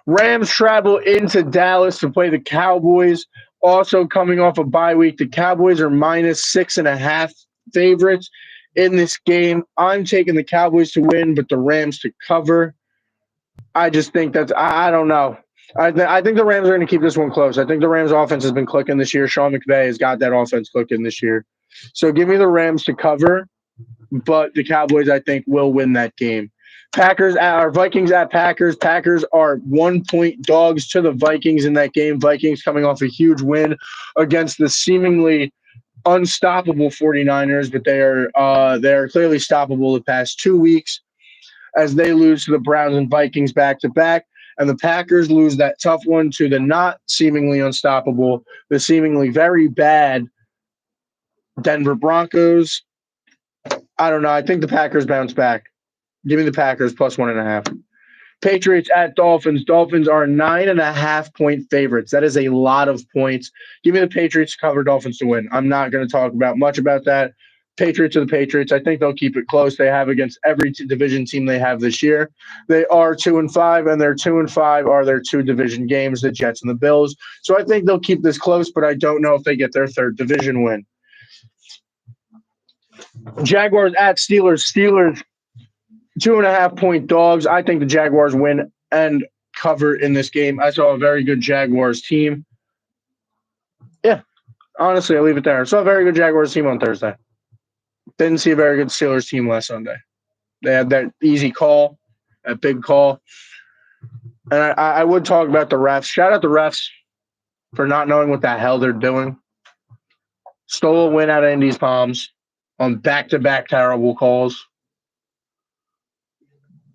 Rams travel into Dallas to play the Cowboys. Also coming off a bye week, the Cowboys are -6.5 favorites in this game. I'm taking the Cowboys to win, but the Rams to cover. I just think I don't know. I think the Rams are going to keep this one close. I think the Rams offense has been clicking this year. Sean McVay has got that offense clicking this year. So give me the Rams to cover, but the Cowboys, I think, will win that game. Vikings at Packers. Packers are 1-point dogs to the Vikings in that game. Vikings coming off a huge win against the seemingly unstoppable 49ers, but they are clearly stoppable the past 2 weeks as they lose to the Browns and Vikings back-to-back. And the Packers lose that tough one to the not seemingly unstoppable, the seemingly very bad Denver Broncos. I don't know. I think the Packers bounce back. Give me the Packers +1.5. Patriots at Dolphins. Dolphins are 9.5-point favorites. That is a lot of points. Give me the Patriots to cover, Dolphins to win. I'm not going to talk much about that. Patriots are the Patriots. I think they'll keep it close. They have against every division team they have this year. They are 2-5, and their 2-5 are their 2 division games, the Jets and the Bills. So I think they'll keep this close, but I don't know if they get their 3rd division win. Jaguars at Steelers. Steelers 2.5-point dogs. I think the Jaguars win and cover in this game. I saw a very good Jaguars team. Yeah, honestly, I'll leave it there. I saw a very good Jaguars team on Thursday. Didn't see a very good Steelers team last Sunday. They had that easy call, that big call. And I would talk about the refs. Shout out the refs. for not knowing what the hell they're doing. Stole a win out of Indy's palms on back-to-back terrible calls.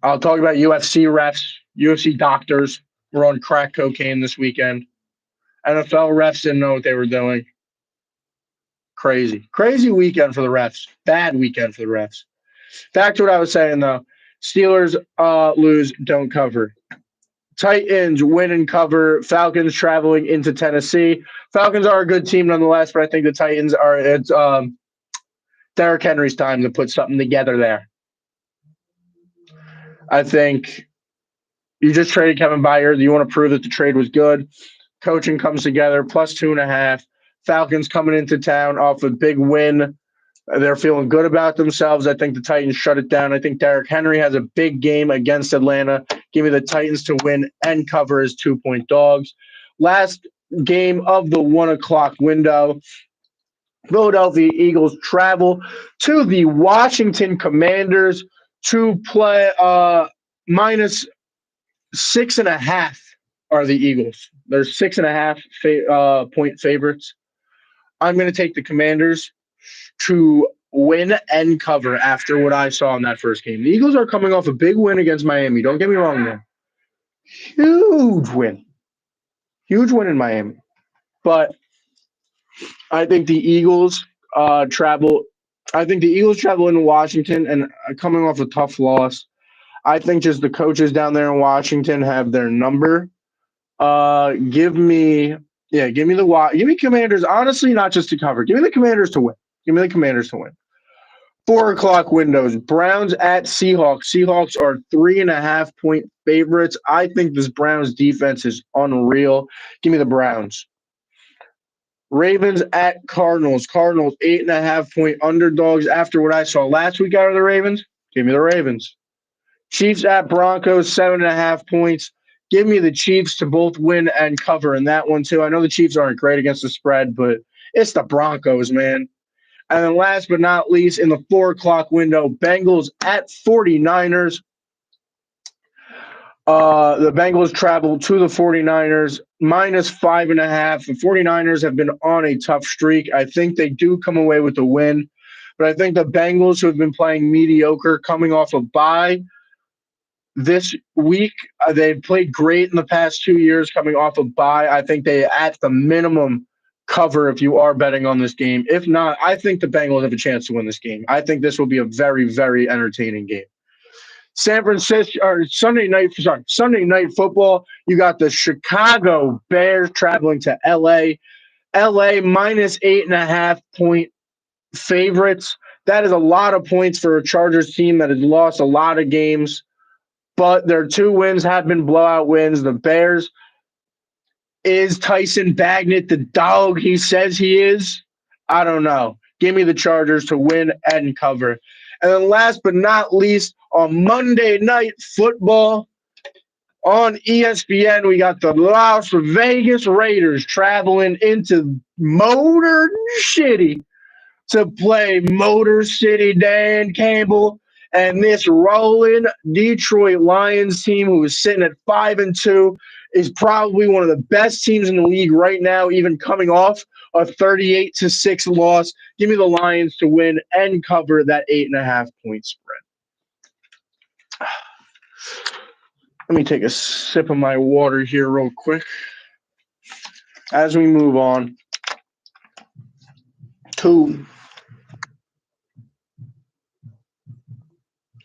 I'll talk about UFC refs, UFC doctors were on crack cocaine this weekend. NFL refs didn't know what they were doing. Crazy. Crazy weekend for the refs. Bad weekend for the refs. Back to what I was saying, though. Steelers lose, don't cover. Titans win and cover. Falcons traveling into Tennessee. Falcons are a good team nonetheless, but I think the Titans are it's Derrick Henry's time to put something together there. I think you just traded Kevin Byard. You want to prove that the trade was good. Coaching comes together, plus 2.5. Falcons coming into town off a big win. They're feeling good about themselves. I think the Titans shut it down. I think Derrick Henry has a big game against Atlanta. Give me the Titans to win and cover as 2-point dogs. Last game of the 1 o'clock window. Philadelphia Eagles travel to the Washington Commanders to play minus 6.5 are the Eagles. They're 6.5 point favorites. I'm going to take the Commanders to win and cover after what I saw in that first game. The Eagles are coming off a big win against Miami. Don't get me wrong, man. Huge win. Huge win in Miami. But I think the Eagles travel. I think the Eagles travel into Washington and coming off a tough loss. I think just the coaches down there in Washington have their number. Give me Commanders. Honestly, not just to cover. Give me the Commanders to win. Give me the Commanders to win. 4 o'clock windows. Browns at Seahawks. Seahawks are 3.5 point favorites. I think this Browns defense is unreal. Give me the Browns. Ravens at Cardinals. Cardinals 8.5 point underdogs. After what I saw last week out of the Ravens, give me the Ravens. Chiefs at Broncos 7.5 points. Give me the Chiefs to both win and cover in that one too. I know the Chiefs aren't great against the spread, but it's the Broncos, man. And then last but not least, in the 4 o'clock window, Bengals at 49ers. The Bengals travel to the 49ers, minus 5.5. The 49ers have been on a tough streak. I think they do come away with the win. But I think the Bengals, who have been playing mediocre, coming off a bye this week, they've played great in the past 2 years coming off a bye. I think they, at the minimum, cover if you are betting on this game. If not, I think the Bengals have a chance to win this game. I think this will be a very, very entertaining game. Sunday night football. You got the Chicago Bears traveling to LA. LA minus 8.5 point favorites. That is a lot of points for a Chargers team that has lost a lot of games, but their 2 wins have been blowout wins. The Bears. Is Tyson Bagnet the dog he says he is? I don't know. Give me the Chargers to win and cover. And then last but not least, on Monday Night Football on ESPN, we got the Las Vegas Raiders traveling into Motor City to play Motor City Dan Campbell and this rolling Detroit Lions team, who is sitting at 5-2, is probably one of the best teams in the league right now, even coming off a 38-6 loss. Give me the Lions to win and cover that 8.5 point spread. Let me take a sip of my water here real quick as we move on to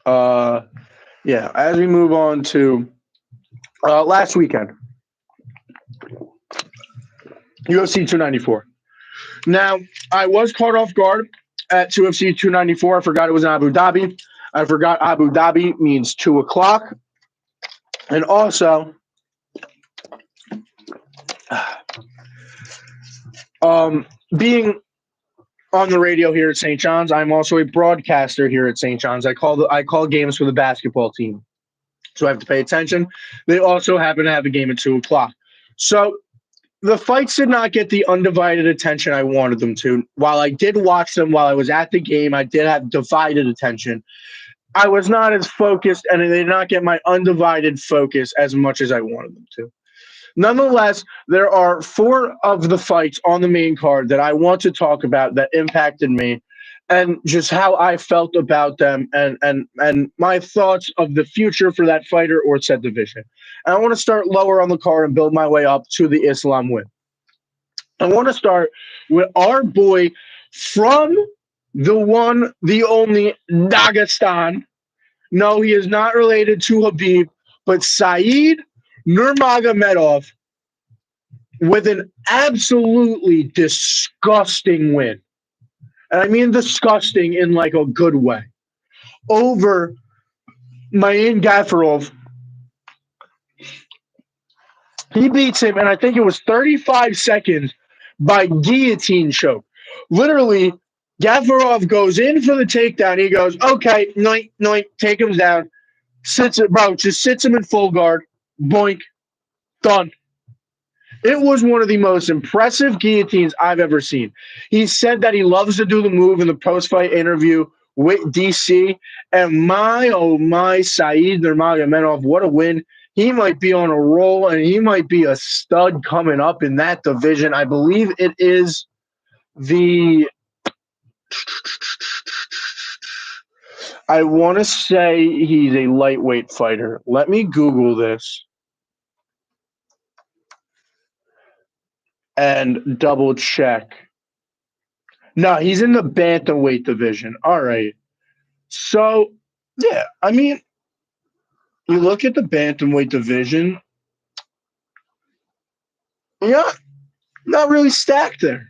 as we move on to last weekend, UFC 294. Now, I was caught off guard at UFC 294. I forgot it was in Abu Dhabi. I forgot Abu Dhabi means 2 o'clock. And also, being on the radio here at St. John's, I'm also a broadcaster here at St. John's. I call games for the basketball team, so I have to pay attention. They also happen to have a game at 2 o'clock. So the fights did not get the undivided attention I wanted them to. While I did watch them while I was at the game, I did have divided attention. I was not as focused, and they did not get my undivided focus as much as I wanted them to. Nonetheless, there are four of the fights on the main card that I want to talk about that impacted me and just how I felt about them and my thoughts of the future for that fighter or said division. And I want to start lower on the card and build my way up to the Islam win. I want to start with our boy from the one, the only Dagestan. No, he is not related to Habib, but Saeed Nurmagomedov with an absolutely disgusting win. And I mean disgusting in like a good way. Over Mayin Gafarov. He beats him, and I think it was 35 seconds by guillotine choke. Literally, Gafarov goes in for the takedown. He goes, okay, noink, noink, take him down. Sits it, bro, just sits him in full guard. Boink, done. It was one of the most impressive guillotines I've ever seen. He said that he loves to do the move in the post-fight interview with DC. And my, oh my, Saeed Nurmagomedov, what a win. He might be on a roll, and he might be a stud coming up in that division. I believe it is the – I want to say he's a lightweight fighter. Let me Google this and double check. No, he's in the bantamweight division. All right. So, yeah, I mean, you look at the bantamweight division, yeah, not really stacked there.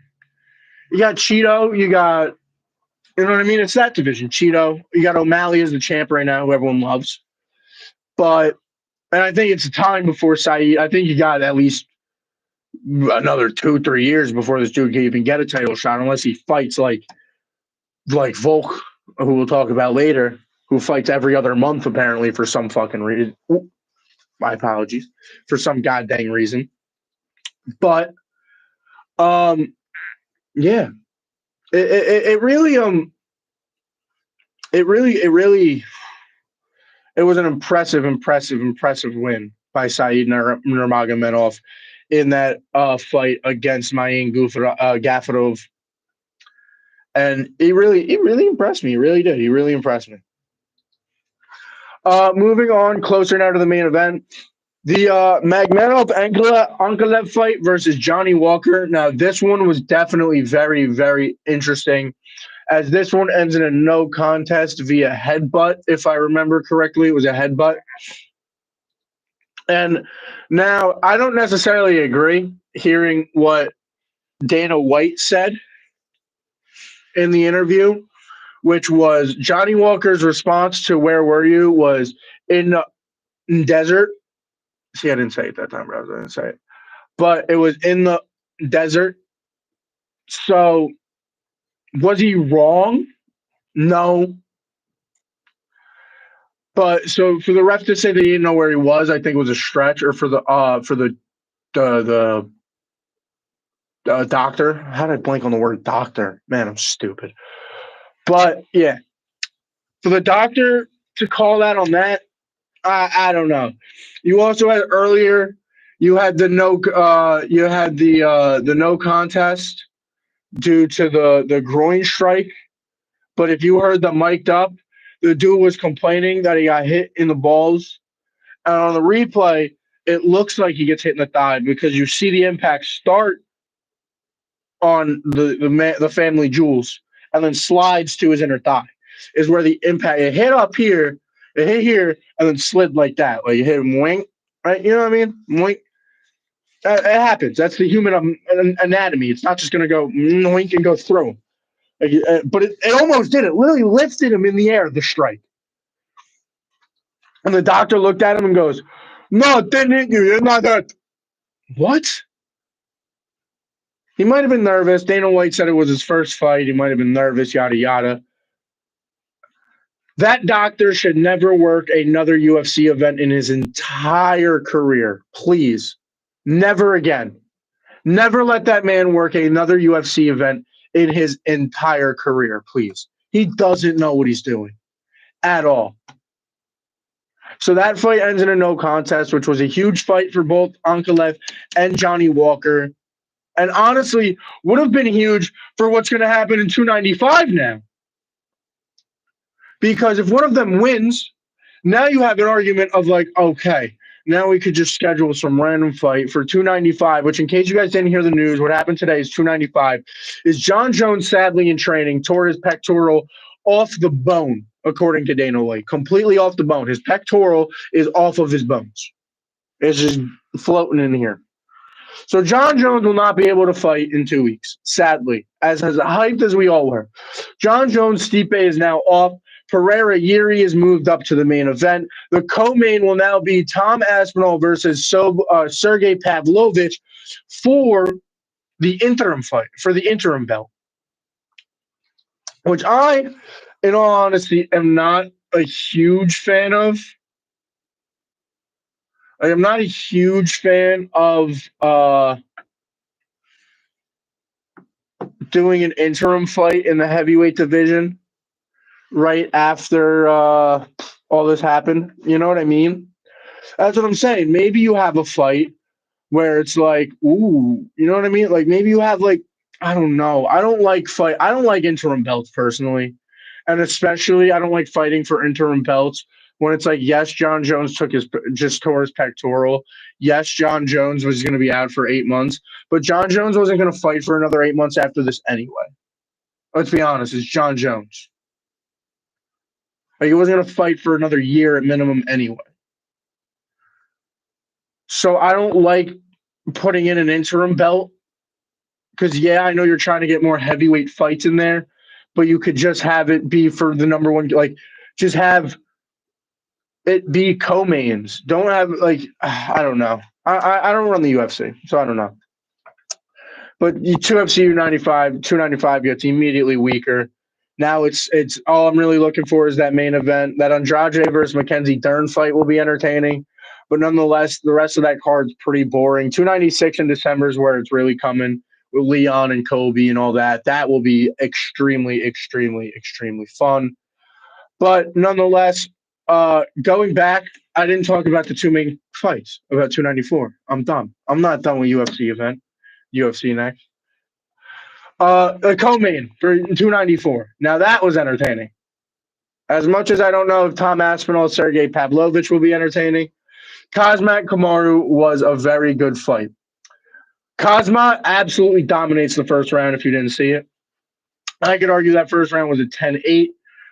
You got Cheeto, you got, you know what I mean? It's that division. Cheeto, you got O'Malley as the champ right now, who everyone loves. But, and I think it's time before Saeed. I think you got at least another 2-3 years before this dude can even get a title shot, unless he fights like Volk, who we'll talk about later, who fights every other month apparently for some fucking reason. My apologies, for some goddamn reason. But yeah, it really it was an impressive win by Saeed Nurmagomedov in that fight against Mayin Gafarov. And he really impressed me. He really did. He really impressed me. Moving on, closer now to the main event. The Magomedov-Ankalaev fight versus Johnny Walker. Now, this one was definitely very, very interesting, as this one ends in a no contest via headbutt. If I remember correctly, it was a headbutt. And now, I don't necessarily agree hearing what Dana White said in the interview, which was Johnny Walker's response to "Where were you?" was in the desert. See, I didn't say it that time, but I was going to say it. But it was in the desert. So, was he wrong? No. But so for the ref to say that he didn't know where he was, I think it was a stretch. Or for the doctor. How did I blank on the word doctor? Man, I'm stupid. But yeah, for the doctor to call that on that, I don't know. You also had earlier. You had the no. You had the no contest due to the groin strike. But if you heard the mic'd up, the dude was complaining that he got hit in the balls. And on the replay, it looks like he gets hit in the thigh because you see the impact start on the family jewels and then slides to his inner thigh. Is where the impact, it hit up here, it hit here, and then slid like that. Like you hit him wink, right? You know what I mean? Wink. It happens. That's the human anatomy. It's not just going to go wink and go through him. But it almost did. It literally lifted him in the air, the strike. And the doctor looked at him and goes, "No, it didn't hit you. You're not hurt." What? He might have been nervous. Dana White said it was his first fight. He might have been nervous, yada, yada. That doctor should never work another UFC event in his entire career. Please. Never again. Never let that man work another UFC event in his entire career, please. He doesn't know what he's doing at all. So that fight ends in a no contest, which was a huge fight for both Ankalev and Johnny Walker. And honestly, would have been huge for what's going to happen in 295 now. Because if one of them wins, now you have an argument of like, okay, now we could just schedule some random fight for 295, which in case you guys didn't hear the news, what happened today is 295 is John Jones sadly in training tore his pectoral off the bone, according to Dana White, completely off the bone. His pectoral is off of his bones. It's just floating in here. So John Jones will not be able to fight in 2 weeks, sadly, as hyped as we all were. John Jones, Stipe is now off. Pereira Yuri is moved up to the main event. The co-main will now be Tom Aspinall versus Sergey Pavlovich for the interim fight, for the interim belt, which I, in all honesty, am not a huge fan of. I am not a huge fan of doing an interim fight in the heavyweight division right after all this happened. You know what I mean? That's what I'm saying. Maybe you have a fight where it's like, ooh, you know what I mean? Like maybe you have like, I don't know. I don't like interim belts personally. And especially I don't like fighting for interim belts when it's like, yes, John Jones just tore his pectoral. Yes, John Jones was going to be out for 8 months, but John Jones wasn't going to fight for another 8 months after this anyway. Let's be honest, it's John Jones. Like he wasn't going to fight for another year at minimum anyway. So I don't like putting in an interim belt because, yeah, I know you're trying to get more heavyweight fights in there, but you could just have it be for the number one, like just have it be co-mains. Don't have like, I don't know. I don't run the UFC, so I don't know. But 2FC 295 gets immediately weaker. Now it's all I'm really looking for is that main event. That Andrade versus Mackenzie Dern fight will be entertaining. But nonetheless, the rest of that card's pretty boring. 296 in December is where it's really coming with Leon and Kobe and all that. That will be extremely, extremely, extremely fun. But nonetheless, going back, I didn't talk about the two main fights about 294. I'm done. I'm not done with UFC next. A co-main for 294. Now that was entertaining. As much as I don't know if Tom Aspinall, Sergey Pavlovich will be entertaining, Kazmat Kamaru was a very good fight. Kazmat absolutely dominates the first round if you didn't see it. I could argue that first round was a 10-8.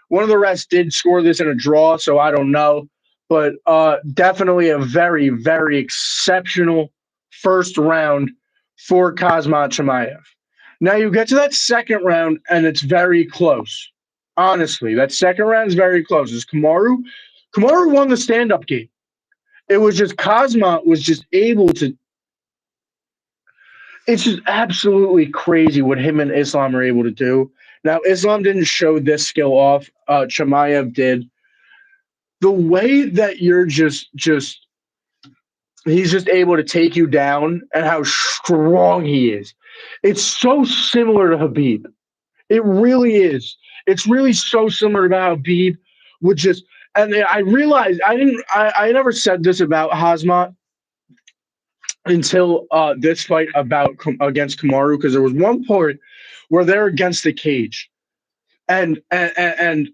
One of the refs did score this in a draw, so I don't know. But definitely a very, very exceptional first round for Kazmat Chimaev. Now you get to that second round, and it's very close. Honestly, that second round is very close. It's Kamaru won the stand-up game. It was just Kazmat was just able to. It's just absolutely crazy what him and Islam are able to do. Now, Islam didn't show this skill off. Chimaev did. The way that you're he's just able to take you down and how strong he is. It's so similar to Habib. It really is. It's really so similar to how Habib would just. And I realized I never said this about Kazmat until this fight against Kamaru, because there was one point where they're against the cage, and they're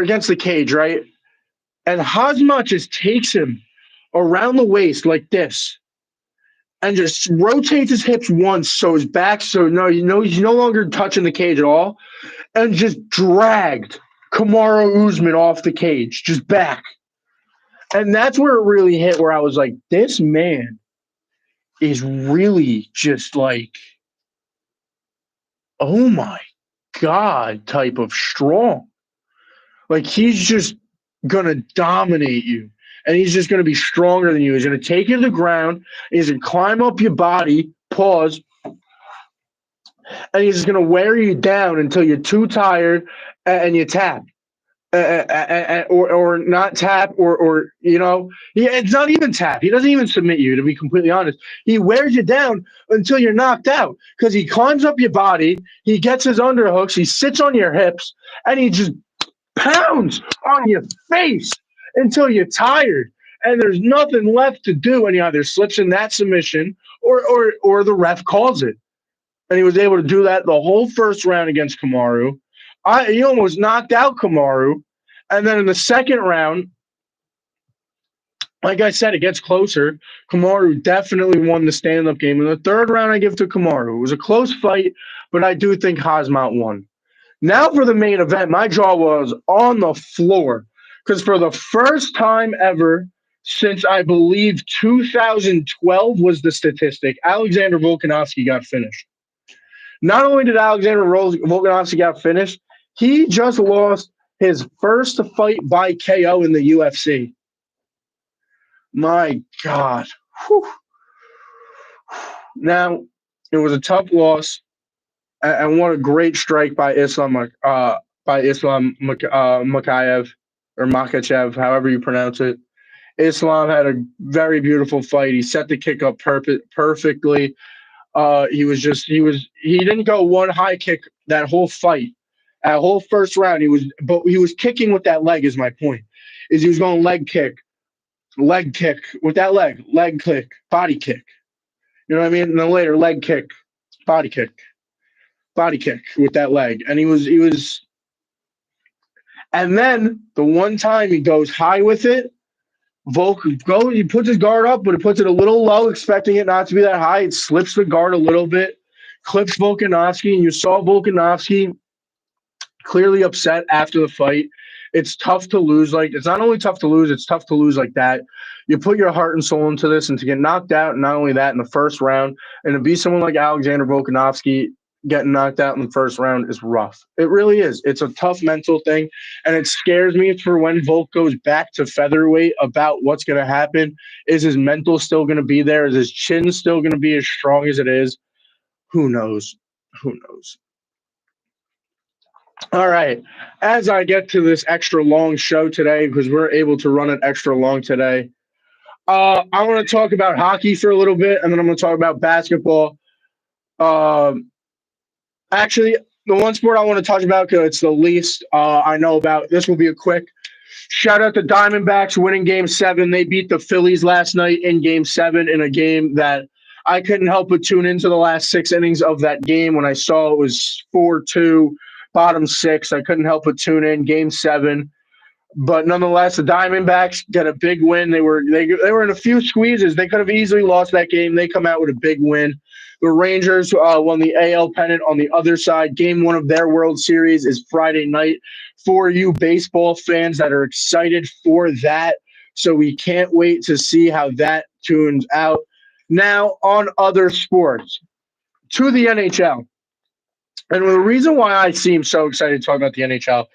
against the cage, right? And Kazmat just takes him around the waist like this, and just rotates his hips once, so his back, so no, he's no longer touching the cage at all, and just dragged Kamaru Usman off the cage, just back. And that's where it really hit, where I was like, this man is really just like, oh my God, type of strong. Like he's just going to dominate you. And he's just going to be stronger than you. He's going to take you to the ground. He's going to climb up your body, pause, and he's just going to wear you down until you're too tired and you tap. Or not tap, or it's not even tap. He doesn't even submit you, to be completely honest. He wears you down until you're knocked out, because he climbs up your body, he gets his underhooks, he sits on your hips, and he just pounds on your face until you're tired and there's nothing left to do, and he either slips in that submission or the ref calls it. And he was able to do that the whole first round against Kamaru. He almost knocked out Kamaru. And then in the second round, like I said, it gets closer. Kamaru definitely won the stand-up game. In the third round, I give to Kamaru. It was a close fight, but I do think Hazmat won. Now for the main event, my jaw was on the floor because for the first time ever since I believe 2012 was the statistic, Alexander Volkanovski got finished. Not only did Alexander Volkanovski get finished, he just lost his first fight by KO in the UFC. My God. Whew. Now, it was a tough loss, and what a great strike by Islam Makayev or Makachev, however you pronounce it. Islam had a very beautiful fight. He set the kick up perfectly. He didn't go one high kick that whole fight. That whole first round, he was kicking with that leg. Is my point? Is he was going leg kick with that leg kick, body kick. You know what I mean? And then later leg kick, body kick with that leg, and he was. And then the one time he goes high with it, he puts his guard up, but he puts it a little low, expecting it not to be that high. It slips the guard a little bit, clips Volkanovski, and you saw Volkanovski clearly upset after the fight. It's tough to lose. It's not only tough to lose, it's tough to lose like that. You put your heart and soul into this, and to get knocked out, and not only that, in the first round, and to be someone like Alexander Volkanovski getting knocked out in the first round is rough. It really is. It's a tough mental thing, and it scares me for when Volk goes back to featherweight about what's going to happen. Is his mental still going to be there? Is his chin still going to be as strong as it is? Who knows? Who knows? All right. As I get to this extra long show today, because we're able to run it extra long today, I want to talk about hockey for a little bit, and then I'm going to talk about basketball. Actually, the one sport I want to talk about, because it's the least I know about, this will be a quick shout out to Diamondbacks winning Game 7. They beat the Phillies last night in Game 7 in a game that I couldn't help but tune into the last 6 innings of that game. When I saw it was 4-2, bottom 6, I couldn't help but tune in. Game 7. But nonetheless, the Diamondbacks got a big win. They were in a few squeezes. They could have easily lost that game. They come out with a big win. The Rangers won the AL pennant on the other side. Game 1 of their World Series is Friday night. For you baseball fans that are excited for that, so we can't wait to see how that tunes out. Now, on other sports, to the NHL. And the reason why I seem so excited to talk about the NHL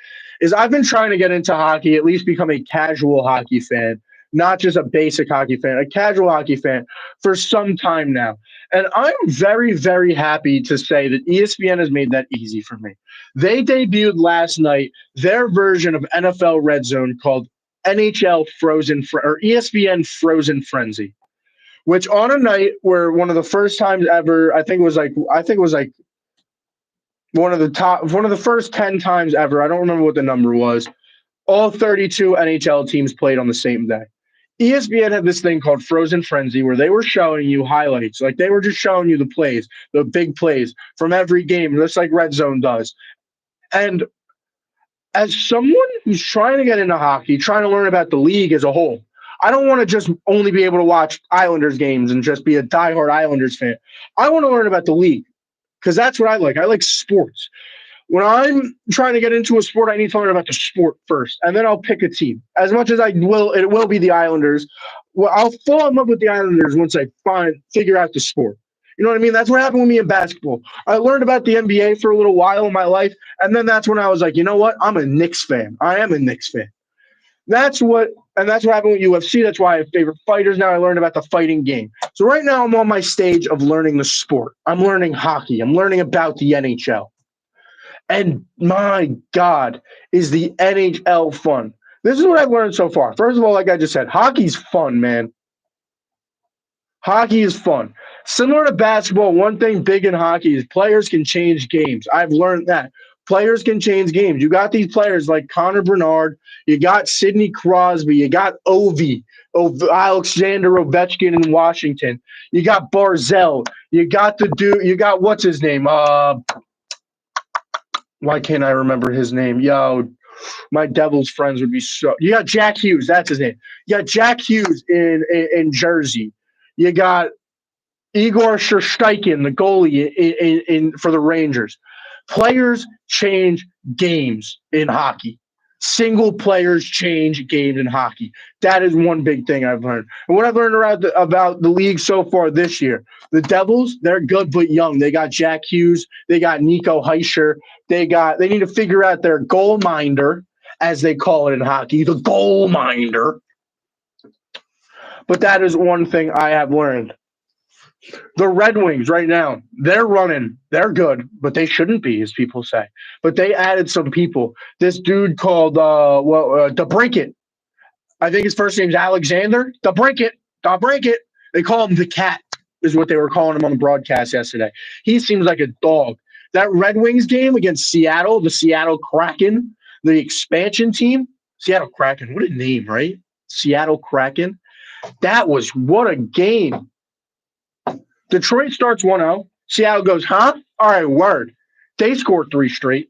is I've been trying to get into hockey, at least become a casual hockey fan, not just a basic hockey fan, a casual hockey fan for some time now. And I'm very, very happy to say that ESPN has made that easy for me. They debuted last night their version of NFL Red Zone called NHL Frozen or ESPN Frozen Frenzy, which on a night where one of the first times ever, I think it was like one of the first 10 times ever, I don't remember what the number was, all 32 NHL teams played on the same day. ESPN had this thing called Frozen Frenzy where they were showing you highlights. Like they were just showing you the plays, the big plays from every game, just like Red Zone does. And as someone who's trying to get into hockey, trying to learn about the league as a whole, I don't want to just only be able to watch Islanders games and just be a diehard Islanders fan. I want to learn about the league because that's what I like. I like sports. When I'm trying to get into a sport, I need to learn about the sport first, and then I'll pick a team. As much as it will be the Islanders. Well, I'll fall in love with the Islanders once I figure out the sport. You know what I mean? That's what happened with me in basketball. I learned about the NBA for a little while in my life, and then that's when I was like, you know what? I'm a Knicks fan. I am a Knicks fan. That's what happened with UFC. That's why I have favorite fighters. Now I learned about the fighting game. So right now I'm on my stage of learning the sport. I'm learning hockey. I'm learning about the NHL. And my God, is the NHL fun. This is what I've learned so far. First of all, like I just said, hockey's fun, man. Hockey is fun. Similar to basketball, one thing big in hockey is players can change games. I've learned that. Players can change games. You got these players like Connor Bernard, you got Sidney Crosby, you got Alexander Ovechkin in Washington, you got Barzell, you got the dude, you got what's his name? Why can't I remember his name? Yo, my Devils friends would be so. You got Jack Hughes, that's his name. You got Jack Hughes in Jersey. You got Igor Shesterkin, the goalie in for the Rangers. Players change games in hockey. Single players change games in hockey. That is one big thing I've learned. And what I've learned about the league so far this year, the Devils, they're good but young. They got Jack Hughes. They got Nico Heischer. They need to figure out their goal minder, as they call it in hockey, the goal minder. But that is one thing I have learned. The Red Wings right now, they're running. They're good, but they shouldn't be, as people say. But they added some people. This dude called DeBrincat. I think his first name's Alexander DeBrincat. DeBrincat. They call him the Cat, is what they were calling him on the broadcast yesterday. He seems like a dog. That Red Wings game against Seattle, the Seattle Kraken, the expansion team, Seattle Kraken. What a name, right? Seattle Kraken. That was what a game. Detroit starts 1-0. Seattle goes, huh? All right, word. They scored 3 straight.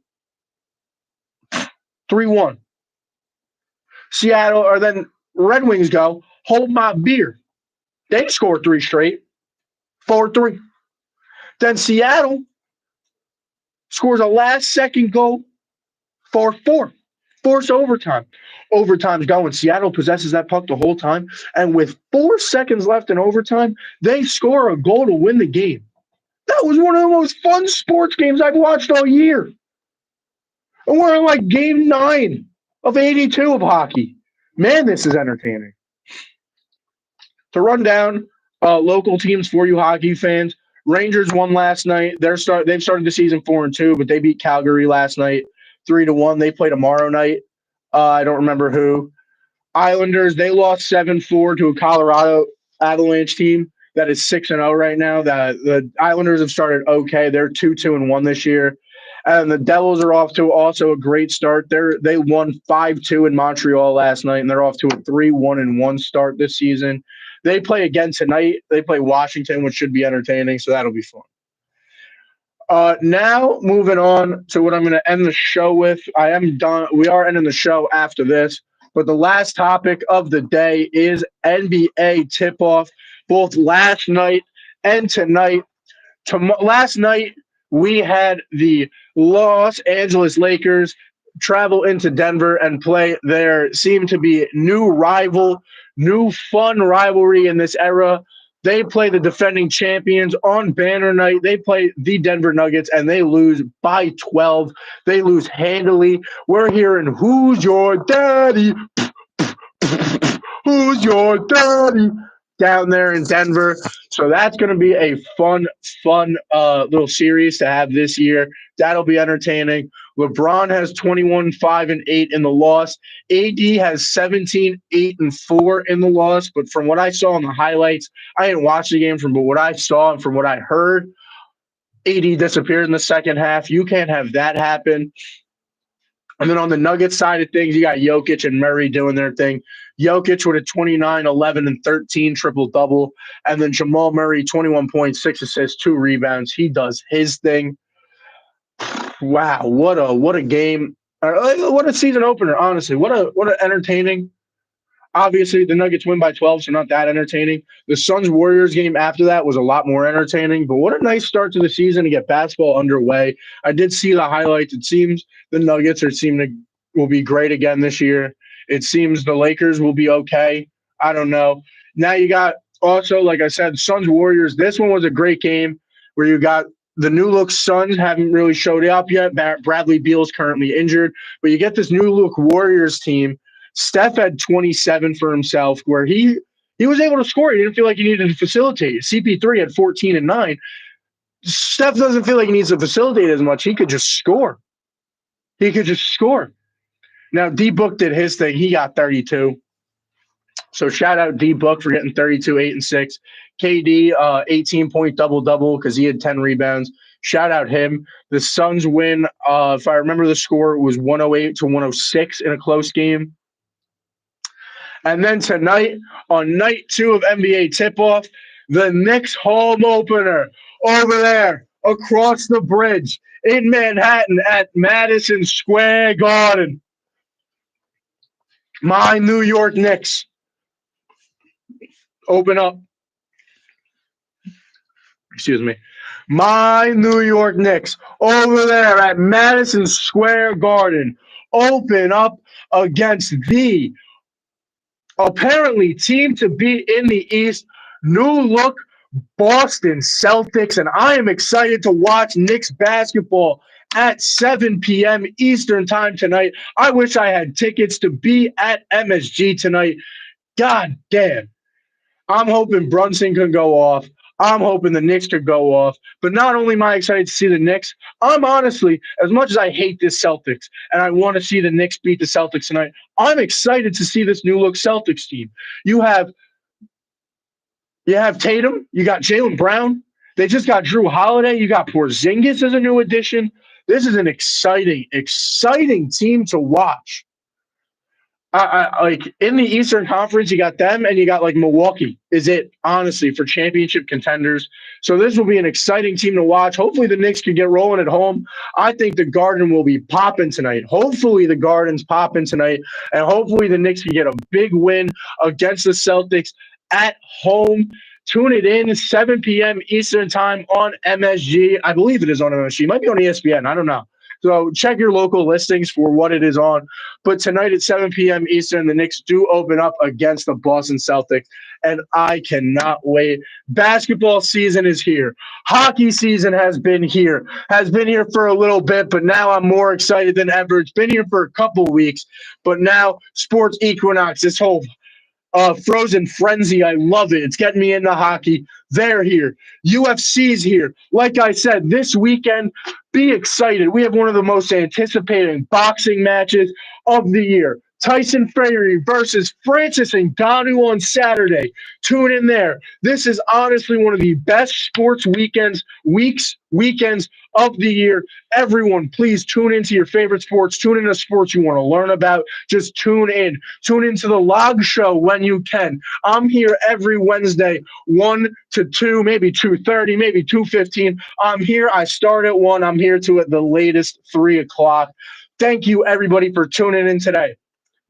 3-1. Seattle, or then Red Wings go, hold my beer. They score 3 straight. 4-3. Then Seattle scores a last-second goal. 4-4. Force overtime. Overtime's going. Seattle possesses that puck the whole time. And with 4 seconds left in overtime, they score a goal to win the game. That was one of the most fun sports games I've watched all year. And we're in like game 9 of 82 of hockey. Man, this is entertaining. To run down local teams for you hockey fans, Rangers won last night. They've started the season 4-2, but they beat Calgary last night 3-1. They play tomorrow night. I don't remember who. Islanders, they lost 7-4 to a Colorado Avalanche team that is 6-0 right now. The Islanders have started okay. They're 2-2-1 this year. And the Devils are off to also a great start. They won 5-2 in Montreal last night, and they're off to a 3-1-1 start this season. They play again tonight. They play Washington, which should be entertaining, so that'll be fun. Now, moving on to what I'm going to end the show with. I am done. We are ending the show after this. But the last topic of the day is NBA tip-off, both last night and tonight. Last night, we had the Los Angeles Lakers travel into Denver and play their seem-to-be new rival, new fun rivalry in this era. They play the defending champions on banner night. They play the Denver Nuggets, and they lose by 12. They lose handily. We're hearing, who's your daddy? Who's your daddy? Down there in Denver. So that's going to be a fun little series to have this year. That'll be entertaining. LeBron has 21, 5, and 8 in the loss. AD has 17, 8, and 4 in the loss. But from what I saw in the highlights, I didn't watch the game, from but what I saw and from what I heard, AD disappeared in the second half. You can't have that happen. And then on the Nuggets side of things, you got Jokic and Murray doing their thing. Jokic with a 29, 11, and 13 triple-double. And then Jamal Murray, 21 points, 6 assists, 2 rebounds. He does his thing. Wow, what a game. What a season opener, honestly. What an entertaining. Obviously, the Nuggets win by 12, so not that entertaining. The Suns-Warriors game after that was a lot more entertaining, but what a nice start to the season to get basketball underway. I did see the highlights. It seems the Nuggets will be great again this year. It seems the Lakers will be okay. I don't know. Now you got also, like I said, Suns-Warriors. This one was a great game where you got the new-look Suns haven't really showed up yet. Bradley Beal's currently injured, but you get this new-look Warriors team. Steph had 27 for himself, where he was able to score. He didn't feel like he needed to facilitate. CP3 had 14 and 9. Steph doesn't feel like he needs to facilitate as much. He could just score. Now, D-Book did his thing. He got 32. So shout out D-Book for getting 32, 8, and 6. KD, 18-point double-double because he had 10 rebounds. Shout out him. The Suns win. If I remember the score, it was 108 to 106 in a close game. And then tonight, on night 2 of NBA tip-off, the Knicks home opener over there across the bridge in Manhattan at Madison Square Garden. My New York Knicks open up. Excuse me. My New York Knicks over there at Madison Square Garden open up against the apparently team to beat in the East, new look Boston Celtics, and I am excited to watch Knicks basketball at 7 p.m. Eastern time tonight. I wish I had tickets to be at MSG tonight. God damn. I'm hoping Brunson can go off. I'm hoping the Knicks could go off. But not only am I excited to see the Knicks, I'm honestly, as much as I hate this Celtics and I want to see the Knicks beat the Celtics tonight, I'm excited to see this new look Celtics team. You have Tatum, you got Jaylen Brown, they just got Drew Holiday, you got Porzingis as a new addition. This is an exciting, exciting team to watch. Like in the Eastern Conference, you got them and you got like Milwaukee. Is it honestly for championship contenders? So this will be an exciting team to watch. Hopefully the Knicks can get rolling at home. I think the Garden will be popping tonight. Hopefully the Garden's popping tonight, and hopefully the Knicks can get a big win against the Celtics at home. Tune it in 7 p.m. Eastern time on MSG. I believe it is on MSG. It might be on ESPN. I don't know. So check your local listings for what it is on. But tonight at 7 p.m. Eastern, the Knicks do open up against the Boston Celtics, and I cannot wait. Basketball season is here. Hockey season has been here for a little bit, but now I'm more excited than ever. It's been here for a couple weeks, but now Sports Equinox, this whole Frozen Frenzy, I love it. It's getting me into hockey. They're here. UFC's here. Like I said, this weekend, be excited. We have one of the most anticipated boxing matches of the year. Tyson Fury versus Francis Ngannou on Saturday. Tune in there. This is honestly one of the best sports weekends of the year. Everyone, please tune into your favorite sports. Tune into sports you want to learn about. Just tune in. Tune into the Log Show when you can. I'm here every Wednesday, 1 to 2, maybe 2:30, maybe 2:15. I'm here. I start at 1. I'm here to at the latest 3 o'clock. Thank you, everybody, for tuning in today.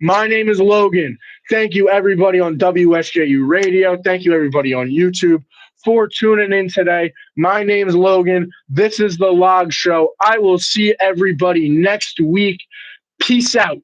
My name is Logan. Thank you, everybody on WSJU Radio. Thank you, everybody on YouTube for tuning in today. My name is Logan. This is The Log Show. I will see everybody next week. Peace out.